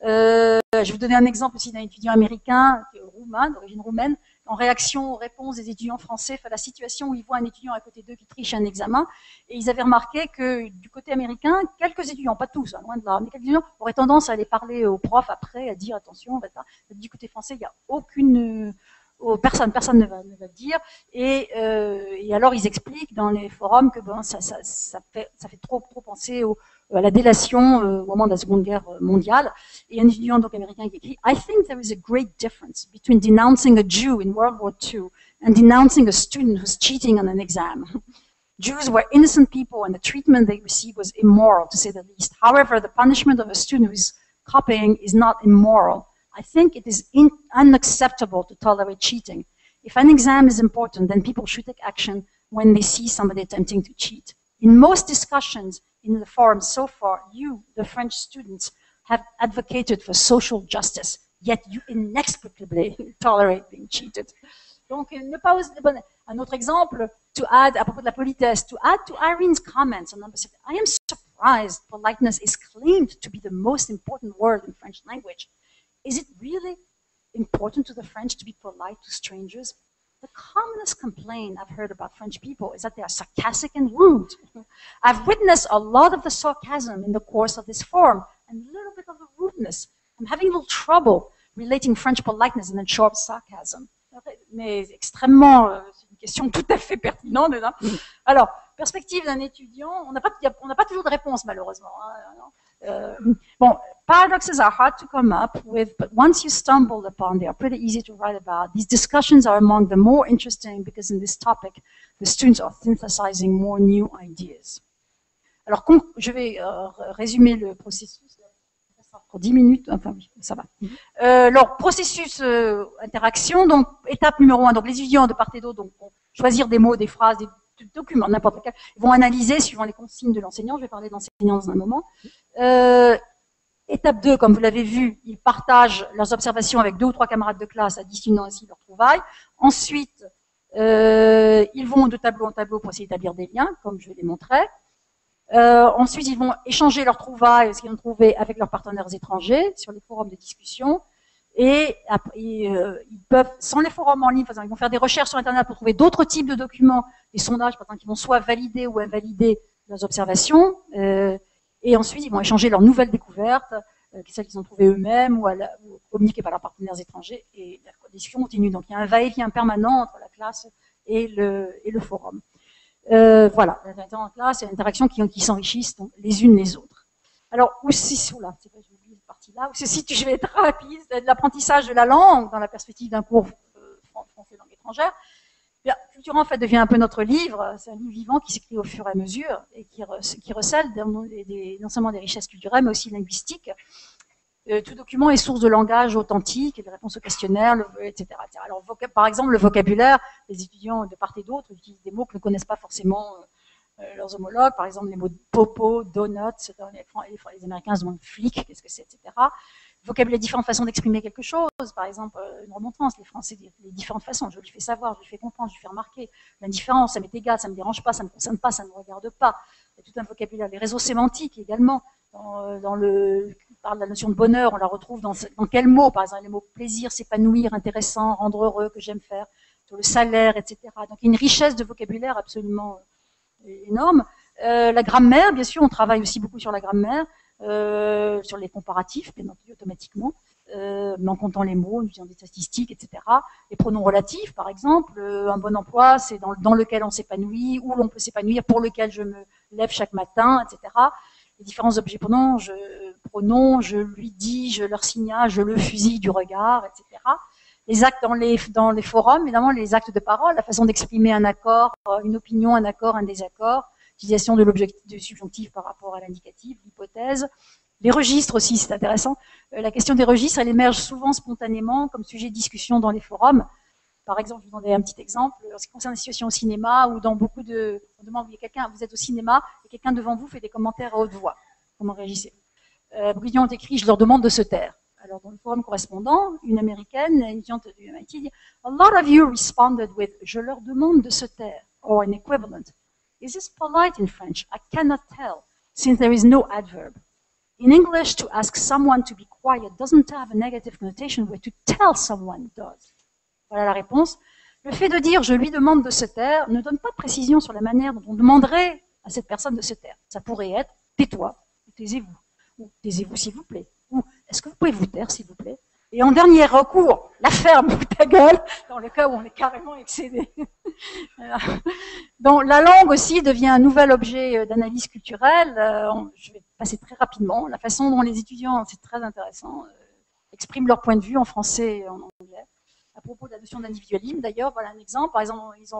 Je vais vous donner un exemple aussi d'un étudiant américain roumain, d'origine roumaine, en réaction aux réponses des étudiants français face à la situation où ils voient un étudiant à côté d'eux qui triche un examen. Et ils avaient remarqué que du côté américain, quelques étudiants, pas tous, hein, loin de là, mais quelques étudiants auraient tendance à aller parler aux profs après, à dire attention, du côté français, il n'y a aucune... personne ne va le dire. Et alors ils expliquent dans les forums que bon, ça fait trop penser à la délation au moment de la Seconde Guerre mondiale. Et un étudiant donc américain qui écrit I think there is a great difference between denouncing a Jew in World War II and denouncing a student who's cheating on an exam. Jews were innocent people and the treatment they received was immoral, to say the least. However, the punishment of a student who is copying is not immoral. I think it is unacceptable to tolerate cheating. If an exam is important, then people should take action when they see somebody attempting to cheat. In most discussions in the forum so far, you, the French students, have advocated for social justice, yet you inexplicably tolerate being cheated. Donc, ne pas oser, un autre exemple, to add, à propos de la politesse, to add to Irene's comments on number 7, I am surprised politeness is claimed to be the most important word in French language. Is it really important to the French to be polite to strangers? The commonest complaint I've heard about French people is that they are sarcastic and rude. I've witnessed a lot of the sarcasm in the course of this forum, and a little bit of the rudeness. I'm having a little trouble relating French politeness and then sharp sarcasm. Mais extrêmement, c'est une question tout à fait pertinente. Alors, perspective d'un étudiant, on n'a pas toujours de réponse malheureusement. Bon, paradoxes are hard to come up with, but once you stumble upon, they are pretty easy to write about. These discussions are among the more interesting because in this topic, the students are synthesizing more new ideas. Alors, je vais résumer le processus. Pour 10 minutes, enfin oui, ça va. Alors, processus interaction, donc étape numéro 1, donc les étudiants de part et d'autre vont choisir des mots, des phrases, des documents, n'importe lequel, ils vont analyser suivant les consignes de l'enseignant, je vais parler de l'enseignant dans un moment. Étape 2, comme vous l'avez vu, ils partagent leurs observations avec 2 ou 3 camarades de classe, additionnant ainsi leurs trouvailles. Ensuite, ils vont de tableau en tableau pour essayer d'établir des liens, comme je les montrais. Ensuite, ils vont échanger leurs trouvailles, ce qu'ils ont trouvé avec leurs partenaires étrangers sur les forums de discussion. Et ils peuvent, sans les forums en ligne, ils vont faire des recherches sur Internet pour trouver d'autres types de documents, des sondages, par exemple, qui vont soit valider ou invalider leurs observations. Et ensuite, ils vont échanger leurs nouvelles découvertes, celles qu'ils ont trouvées eux-mêmes ou communiquées par leurs partenaires étrangers. Et la discussion continue. Donc, il y a un va-et-vient permanent entre la classe et le forum. Voilà, l'interaction en classe et l'interaction qui s'enrichissent les unes les autres. Alors, où c'est là, c'est vrai, j'ai oublié cette partie-là, où se situe, je vais être rapide, l'apprentissage de la langue dans la perspective d'un cours français langue étrangère. Bien, Cultura, en fait, devient un peu notre livre. C'est un livre vivant qui s'écrit au fur et à mesure et qui recèle non seulement des richesses culturelles, mais aussi linguistiques. Tout document est source de langage authentique, et de réponses aux questionnaires, etc. Alors, par exemple, le vocabulaire, les étudiants de part et d'autre utilisent des mots que ne connaissent pas forcément leurs homologues. Par exemple, les mots popo, donut, les Américains se demandent flic, qu'est-ce que c'est, etc. Vocabulaire, différentes façons d'exprimer quelque chose. Par exemple, une remontrance, les Français, les différentes façons. Je lui fais savoir, je lui fais comprendre, je lui fais remarquer. L'indifférence, ça m'est égal, ça me dérange pas, ça me concerne pas, ça ne me regarde pas. Il y a tout un vocabulaire. Les réseaux sémantiques également. Par la notion de bonheur, on la retrouve dans quel mot, par exemple, les mots plaisir, s'épanouir, intéressant, rendre heureux, que j'aime faire, sur le salaire, etc. Donc, il y a une richesse de vocabulaire absolument énorme. La grammaire, bien sûr, on travaille aussi beaucoup sur la grammaire, sur les comparatifs, bien entendu, automatiquement, mais en comptant les mots, en utilisant des statistiques, etc. Les pronoms relatifs, par exemple, un bon emploi, c'est dans lequel on s'épanouit, où l'on peut s'épanouir, pour lequel je me lève chaque matin, etc. Les différents objets pronoms, je lui dis, je leur signale, je le fusille du regard, etc. Les actes dans les forums, évidemment, les actes de parole, la façon d'exprimer un accord, une opinion, un accord, un désaccord, l'utilisation de l'objectif, du subjonctif par rapport à l'indicatif, l'hypothèse. Les registres aussi, c'est intéressant. La question des registres, elle émerge souvent spontanément comme sujet de discussion dans les forums. Par exemple, je vais vous donner un petit exemple. En ce qui concerne la situation au cinéma, où dans beaucoup de... On demande, vous êtes au cinéma, et quelqu'un devant vous fait des commentaires à haute voix. Comment réagissez-vous? Beaucoup d'étudiants ont écrit, je leur demande de se taire. Alors, dans le forum correspondant, une américaine, une étudiante du MIT, dit, a lot of you responded with, je leur demande de se taire, or an equivalent. Is this polite in French? I cannot tell, since there is no adverb. In English, to ask someone to be quiet doesn't have a negative connotation, where to tell someone does. Voilà la réponse. Le fait de dire « je lui demande de se taire » ne donne pas de précision sur la manière dont on demanderait à cette personne de se taire. Ça pourrait être « tais-toi » ou « taisez-vous » ou « taisez-vous s'il vous plaît » ou « est-ce que vous pouvez vous taire s'il vous plaît ?» Et en dernier recours, la ferme ou ta gueule, dans le cas où on est carrément excédé. Donc la langue aussi devient un nouvel objet d'analyse culturelle. Je vais passer très rapidement. La façon dont les étudiants, c'est très intéressant, expriment leur point de vue en français et en anglais. À propos de la notion d'individualisme, d'ailleurs, voilà un exemple. Par exemple, nos étudiants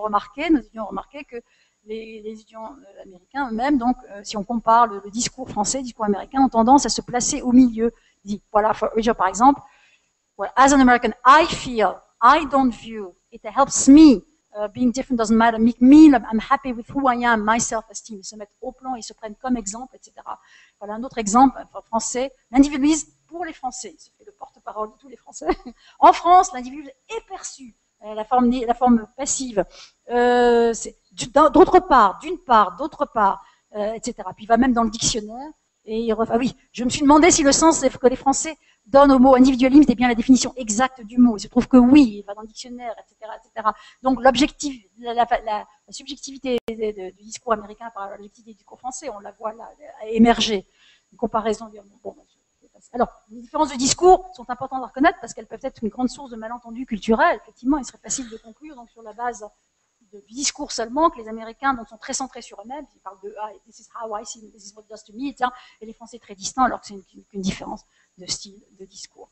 ont remarqué que les étudiants américains eux-mêmes, donc si on compare le discours français, le discours américain, ont tendance à se placer au milieu. Voilà, par exemple, well, as an American, I feel, I don't view, it helps me, being different doesn't matter, make me, I'm happy with who I am, my self-esteem. Ils se mettent au plan, ils se prennent comme exemple, etc. Voilà un autre exemple français, l'individualisme pour les Français, il se fait le porte-parole de tous les Français. En France, l'individu est perçu, la forme passive, d'autre part, d'une part, d'autre part, etc. Puis il va même dans le dictionnaire, et il refait, ah oui, je me suis demandé si le sens que les Français donne au mot individualisme est bien la définition exacte du mot. Il se trouve que oui, il va dans le dictionnaire, etc., etc. Donc l'objectif, la subjectivité du discours américain par l'objectivité du discours français, on la voit là émerger. Une comparaison. Bon, alors, les différences de discours sont importantes à reconnaître parce qu'elles peuvent être une grande source de malentendus culturels. Effectivement, il serait facile de conclure donc sur la base du discours seulement que les Américains donc, sont très centrés sur eux-mêmes. Ils parlent de « this is how I see it, this is what it does to me », et les Français très distants alors que c'est une différence de style, de discours.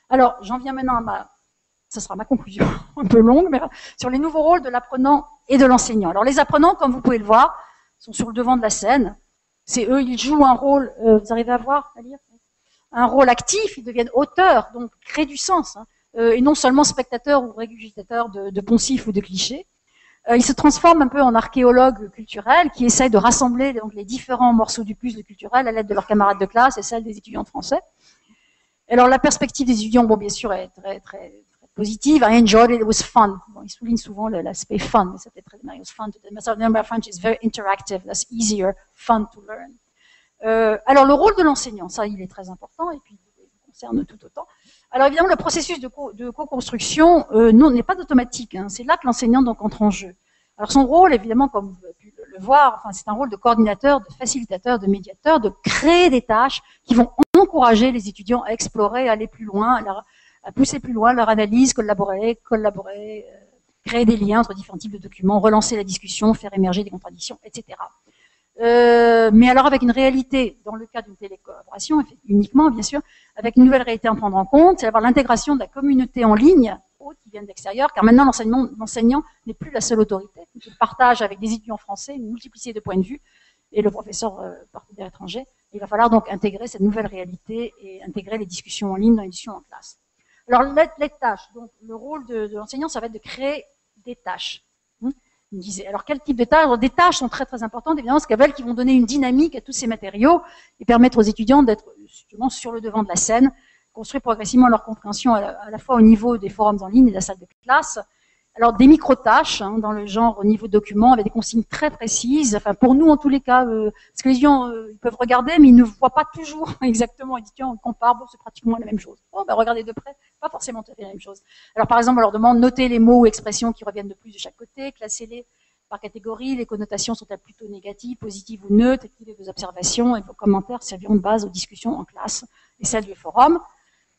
Alors, j'en viens maintenant ça sera ma conclusion, un peu longue, mais sur les nouveaux rôles de l'apprenant et de l'enseignant. Alors, les apprenants, comme vous pouvez le voir, sont sur le devant de la scène. C'est eux, ils jouent un rôle, vous arrivez à lire un rôle actif, ils deviennent auteurs, donc créent du sens, et non seulement spectateurs ou régurgitateurs de poncifs ou de clichés. Ils se transforment un peu en archéologues culturels qui essayent de rassembler donc, les différents morceaux du puzzle culturel à l'aide de leurs camarades de classe et celle des étudiants français. Alors, la perspective des étudiants, bon, bien sûr, est très, très, très positive. I enjoyed it, it was fun. Bon, ils soulignent souvent l'aspect fun, mais c'était très bien. It was fun. The French is very interactive. That's easier, fun to learn. Alors, le rôle de l'enseignant, ça, il est très important, et puis, il concerne tout autant. Alors, évidemment, le processus de co-construction n'est pas automatique. Hein. C'est là que l'enseignant donc entre en jeu. Alors, son rôle, évidemment, comme vous avez pu le voir, enfin, c'est un rôle de coordinateur, de facilitateur, de médiateur, de créer des tâches qui vont encourager les étudiants à explorer, à aller plus loin, à pousser plus loin leur analyse, collaborer, créer des liens entre différents types de documents, relancer la discussion, faire émerger des contradictions, etc. Mais alors avec une réalité, dans le cas d'une télécollaboration, uniquement bien sûr, avec une nouvelle réalité à prendre en compte, c'est d'avoir l'intégration de la communauté en ligne, qui viennent d'extérieur, car maintenant l'enseignant n'est plus la seule autorité. Il partage avec des étudiants français une multiplicité de points de vue, et le professeur partenaire étranger. Il va falloir donc intégrer cette nouvelle réalité et intégrer les discussions en ligne dans les discussions en classe. Alors les tâches, donc le rôle de l'enseignant, ça va être de créer des tâches. Il me disait, alors quel type de tâches? Des tâches sont très très importantes, évidemment, parce qu'elles qui vont donner une dynamique à tous ces matériaux et permettre aux étudiants d'être justement sur le devant de la scène, construire progressivement leur compréhension à la fois au niveau des forums en ligne et de la salle de classe. Alors des micro-tâches, dans le genre au niveau document, avec des consignes très précises. Enfin, pour nous, en tous les cas, parce que les étudiants ils peuvent regarder, mais ils ne voient pas toujours exactement. Les étudiants comparent, bon, c'est pratiquement la même chose. Bon, ben regardez de près, pas forcément tout à fait la même chose. Alors par exemple, on leur demande de noter les mots ou expressions qui reviennent de plus de chaque côté, classez-les par catégorie. Les connotations sont-elles plutôt négatives, positives ou neutres? Écrivez vos observations et vos commentaires serviront de base aux discussions en classe et celles du forum.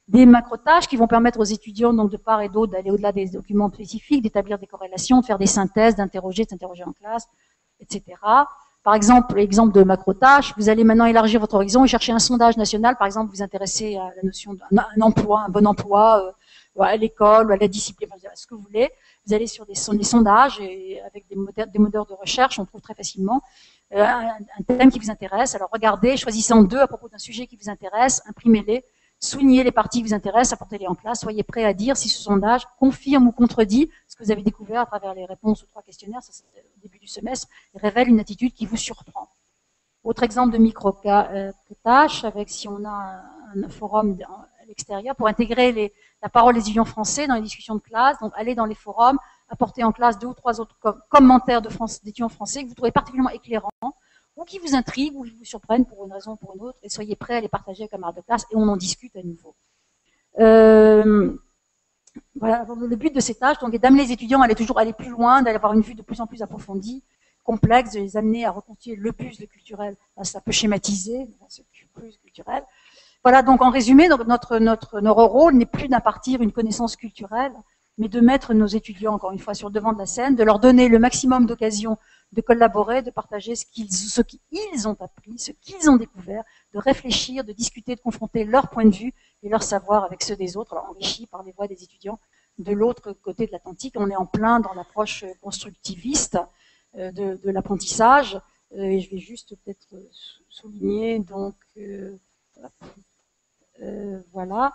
Des macro-tâches qui vont permettre aux étudiants, donc de part et d'autre, d'aller au-delà des documents spécifiques, d'établir des corrélations, de faire des synthèses, de s'interroger en classe, etc. Par exemple, exemple de macro-tâches, vous allez maintenant élargir votre horizon et chercher un sondage national. Par exemple, vous intéressez à la notion d'un emploi, un bon emploi, à l'école, ou à la discipline, ce que vous voulez. Vous allez sur des sondages et avec des moteurs de recherche, on trouve très facilement un thème qui vous intéresse. Alors regardez, choisissez en deux à propos d'un sujet qui vous intéresse, imprimez-les. Soulignez les parties qui vous intéressent, apportez-les en classe, soyez prêts à dire si ce sondage confirme ou contredit ce que vous avez découvert à travers les réponses aux 3 questionnaires, ça c'était au début du semestre, et révèle une attitude qui vous surprend. Autre exemple de micro-tâche, avec si on a un forum à l'extérieur, pour intégrer la parole des étudiants français dans les discussions de classe, donc aller dans les forums, apporter en classe 2 ou 3 autres commentaires d'étudiants français que vous trouvez particulièrement éclairants, ou qui vous intriguent, ou qui vous surprennent pour une raison ou pour une autre, et soyez prêts à les partager avec camarades de classe, et on en discute à nouveau. voilà, le but de ces tâches, donc, est d'amener les étudiants à aller plus loin, d'aller avoir une vue de plus en plus approfondie, complexe, de les amener à reconstituer le puzzle culturel. Là, c'est un peu schématisé, ce puzzle culturel. Voilà, donc en résumé, notre rôle n'est plus d'impartir une connaissance culturelle, mais de mettre nos étudiants, encore une fois, sur le devant de la scène, de leur donner le maximum d'occasions de collaborer, de partager ce qu'ils ont appris, ce qu'ils ont découvert, de réfléchir, de discuter, de confronter leur point de vue et leur savoir avec ceux des autres, alors enrichis par les voix des étudiants de l'autre côté de l'Atlantique. On est en plein dans l'approche constructiviste de l'apprentissage. Et je vais juste peut-être souligner, donc, voilà,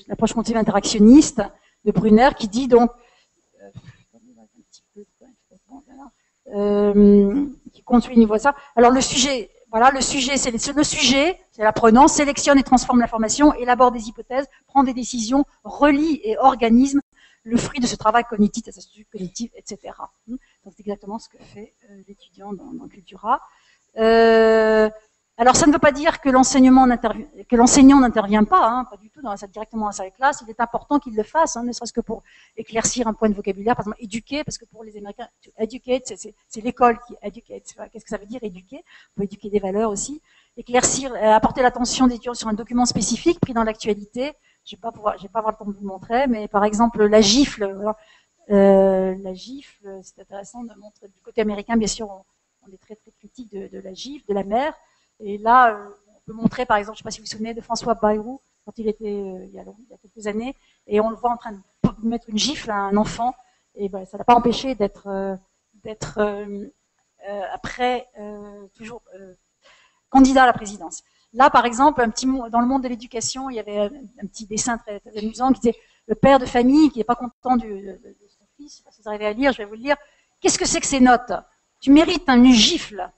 l'approche continue interactionniste de Brunner qui dit donc, qui continue niveau ça. Alors le sujet, voilà, le sujet, c'est l'apprenant, sélectionne et transforme l'information, élabore des hypothèses, prend des décisions, relie et organise le fruit de ce travail cognitif, etc. Donc c'est exactement ce que fait l'étudiant dans Cultura. Alors ça ne veut pas dire que l'enseignant n'intervient pas, pas du tout directement dans sa classe. Il est important qu'il le fasse, ne serait-ce que pour éclaircir un point de vocabulaire, par exemple éduquer, parce que pour les Américains, educate, c'est l'école qui educate. Qu'est-ce que ça veut dire éduquer? On peut éduquer des valeurs aussi. Éclaircir, apporter l'attention des étudiants sur un document spécifique pris dans l'actualité. Je vais pas avoir le temps de vous le montrer, mais par exemple la gifle. La gifle, c'est intéressant de montrer du côté américain, bien sûr, on est très très critique de la gifle, de la mère. Et là, on peut montrer, par exemple, je ne sais pas si vous vous souvenez de François Bayrou, quand il était il y a quelques années, et on le voit en train de mettre une gifle à un enfant, et ben, ça l'a pas empêché d'être après toujours candidat à la présidence. Là, par exemple, dans le monde de l'éducation, il y avait un petit dessin très, très amusant qui disait le père de famille qui n'est pas content de son fils, si vous arrivez à lire, je vais vous le lire. Qu'est-ce que c'est que ces notes? Tu mérites une gifle.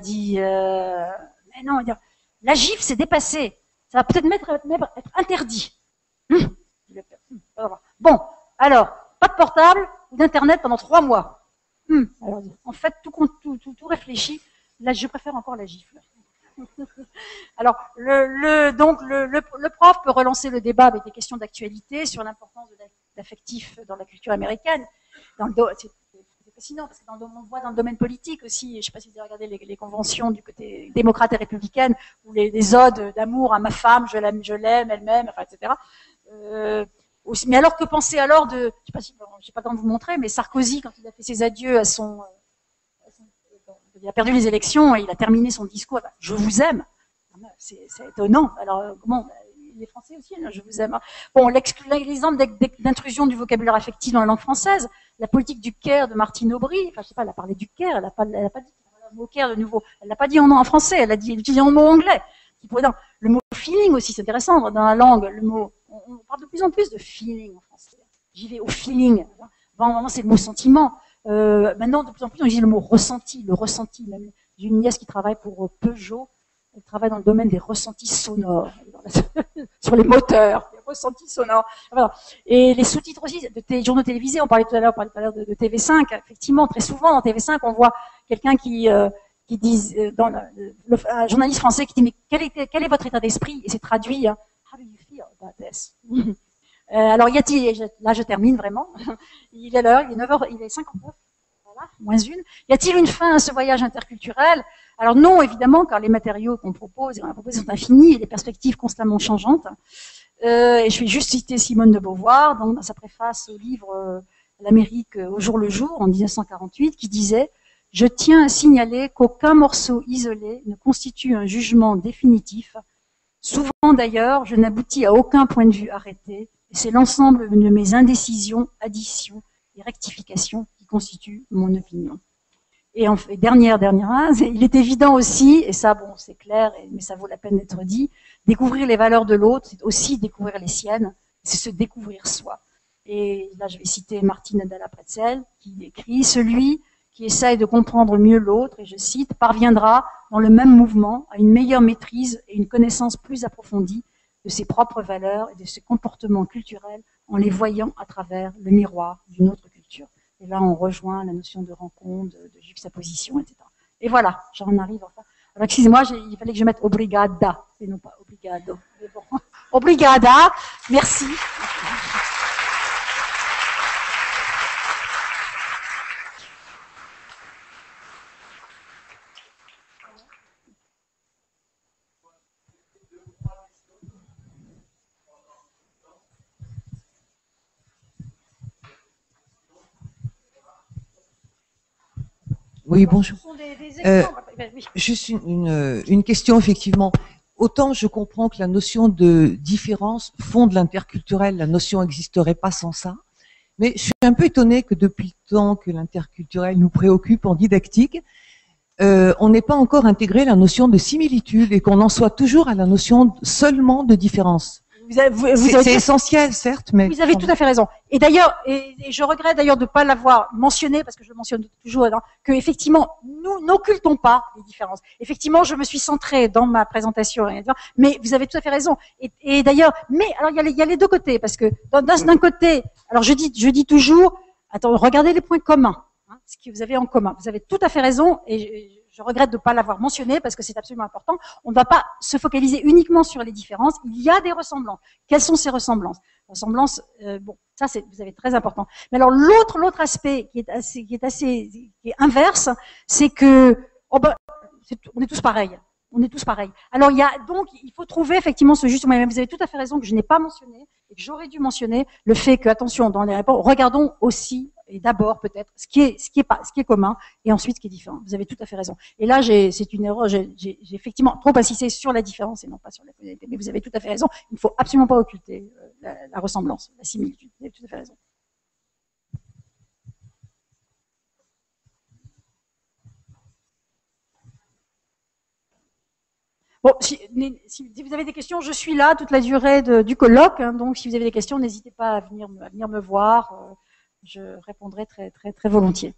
Dit mais non, la gifle c'est dépassé, ça va peut-être être interdit. Bon, alors pas de portable ou d'internet pendant 3 mois. Alors, en fait, tout réfléchi. Là, je préfère encore la gifle. Alors, le prof peut relancer le débat avec des questions d'actualité sur l'importance de l'affectif dans la culture américaine. C'est fascinant parce que on le voit dans le domaine politique aussi. Je ne sais pas si vous avez regardé les conventions du côté démocrate et républicaine ou les odes d'amour à ma femme, je l'aime, elle m'aime, enfin, etc. Mais alors que penser alors de, je ne sais pas comment vous montrer, mais Sarkozy quand il a fait ses adieux à il a perdu les élections et il a terminé son discours. Je vous aime. C'est étonnant. Alors comment les Français aussi, je vous aime. Bon, l'exemple d'intrusion du vocabulaire affectif dans la langue française, la politique du care de Martine Aubry, enfin, je sais pas, elle a parlé du care, elle a pas dit le mot care de nouveau, elle l'a pas dit en français, elle a utilisé un mot anglais. Le mot feeling aussi, c'est intéressant, dans la langue, le mot, on parle de plus en plus de feeling en français. J'y vais au feeling. Vraiment, c'est le mot sentiment. Maintenant, de plus en plus, on dit le mot ressenti, le ressenti. Même, j'ai une nièce qui travaille pour Peugeot. Elle travaille dans le domaine des ressentis sonores, sur les moteurs, les ressentis sonores. Voilà. Et les sous-titres aussi, des journaux télévisés, on parlait tout à l'heure de TV5. Effectivement, très souvent, dans TV5, on voit quelqu'un qui dit, un journaliste français qui dit, mais quel est votre état d'esprit? Et c'est traduit, How do you feel about this? Alors, là je termine vraiment, il est l'heure, il est 9h, il est 59, voilà, moins une. Y a-t-il une fin à ce voyage interculturel? Alors non, évidemment, car les matériaux qu'on propose sont infinis et les perspectives constamment changeantes. Et je vais juste citer Simone de Beauvoir, donc, dans sa préface au livre L'Amérique au jour le jour, en 1948, qui disait « Je tiens à signaler qu'aucun morceau isolé ne constitue un jugement définitif. Souvent d'ailleurs, je n'aboutis à aucun point de vue arrêté. Et c'est l'ensemble de mes indécisions, additions et rectifications qui constituent mon opinion. » Et en fait, dernière, il est évident aussi, et ça, bon, c'est clair, mais ça vaut la peine d'être dit, découvrir les valeurs de l'autre, c'est aussi découvrir les siennes, c'est se découvrir soi. Et là, je vais citer Martine Dalla-Pretzel, qui écrit « Celui qui essaye de comprendre mieux l'autre, et je cite, parviendra dans le même mouvement à une meilleure maîtrise et une connaissance plus approfondie de ses propres valeurs et de ses comportements culturels en les voyant à travers le miroir d'une autre culture. » Et là, on rejoint la notion de rencontre, de juxtaposition, etc. Et voilà, j'en arrive enfin. Alors, excusez-moi, il fallait que je mette obrigada, et non pas obrigado. Mais bon. Obrigada. Merci. Oui, bonjour. Ce sont des exemples. Oui. Juste une question, effectivement. Autant je comprends que la notion de différence fonde l'interculturel, la notion n'existerait pas sans ça, mais je suis un peu étonnée que depuis le temps que l'interculturel nous préoccupe en didactique, on n'ait pas encore intégré la notion de similitude et qu'on en soit toujours à la notion seulement de différence. C'est essentiel, certes, mais... Vous avez tout à fait raison. Et d'ailleurs, et je regrette d'ailleurs de ne pas l'avoir mentionné, parce que je le mentionne toujours, hein, que effectivement, nous n'occultons pas les différences. Effectivement, je me suis centrée dans ma présentation, mais vous avez tout à fait raison. Et d'ailleurs, mais alors il y a les deux côtés, parce que d'un côté, alors je dis toujours, attends, regardez les points communs, hein, ce que vous avez en commun. Vous avez tout à fait raison, et je regrette de ne pas l'avoir mentionné parce que c'est absolument important. On ne va pas se focaliser uniquement sur les différences. Il y a des ressemblances. Quelles sont ces ressemblances? Ressemblances, bon, ça c'est, vous avez très important. Mais alors l'autre aspect qui est inverse, c'est que on est tous pareils. On est tous pareils. Alors il faut trouver effectivement ce juste moyen. Vous avez tout à fait raison que je n'ai pas mentionné et que j'aurais dû mentionner le fait que, attention, dans les réponses, regardons aussi et d'abord peut-être ce qui est commun et ensuite ce qui est différent. Vous avez tout à fait raison. Et là, c'est une erreur. J'ai effectivement trop insisté sur la différence et non pas sur la communauté. Mais vous avez tout à fait raison. Il ne faut absolument pas occulter la ressemblance, la similitude. Vous avez tout à fait raison. Bon, si vous avez des questions, je suis là toute la durée du colloque. Hein, donc, si vous avez des questions, n'hésitez pas à venir me voir. Je répondrai très volontiers.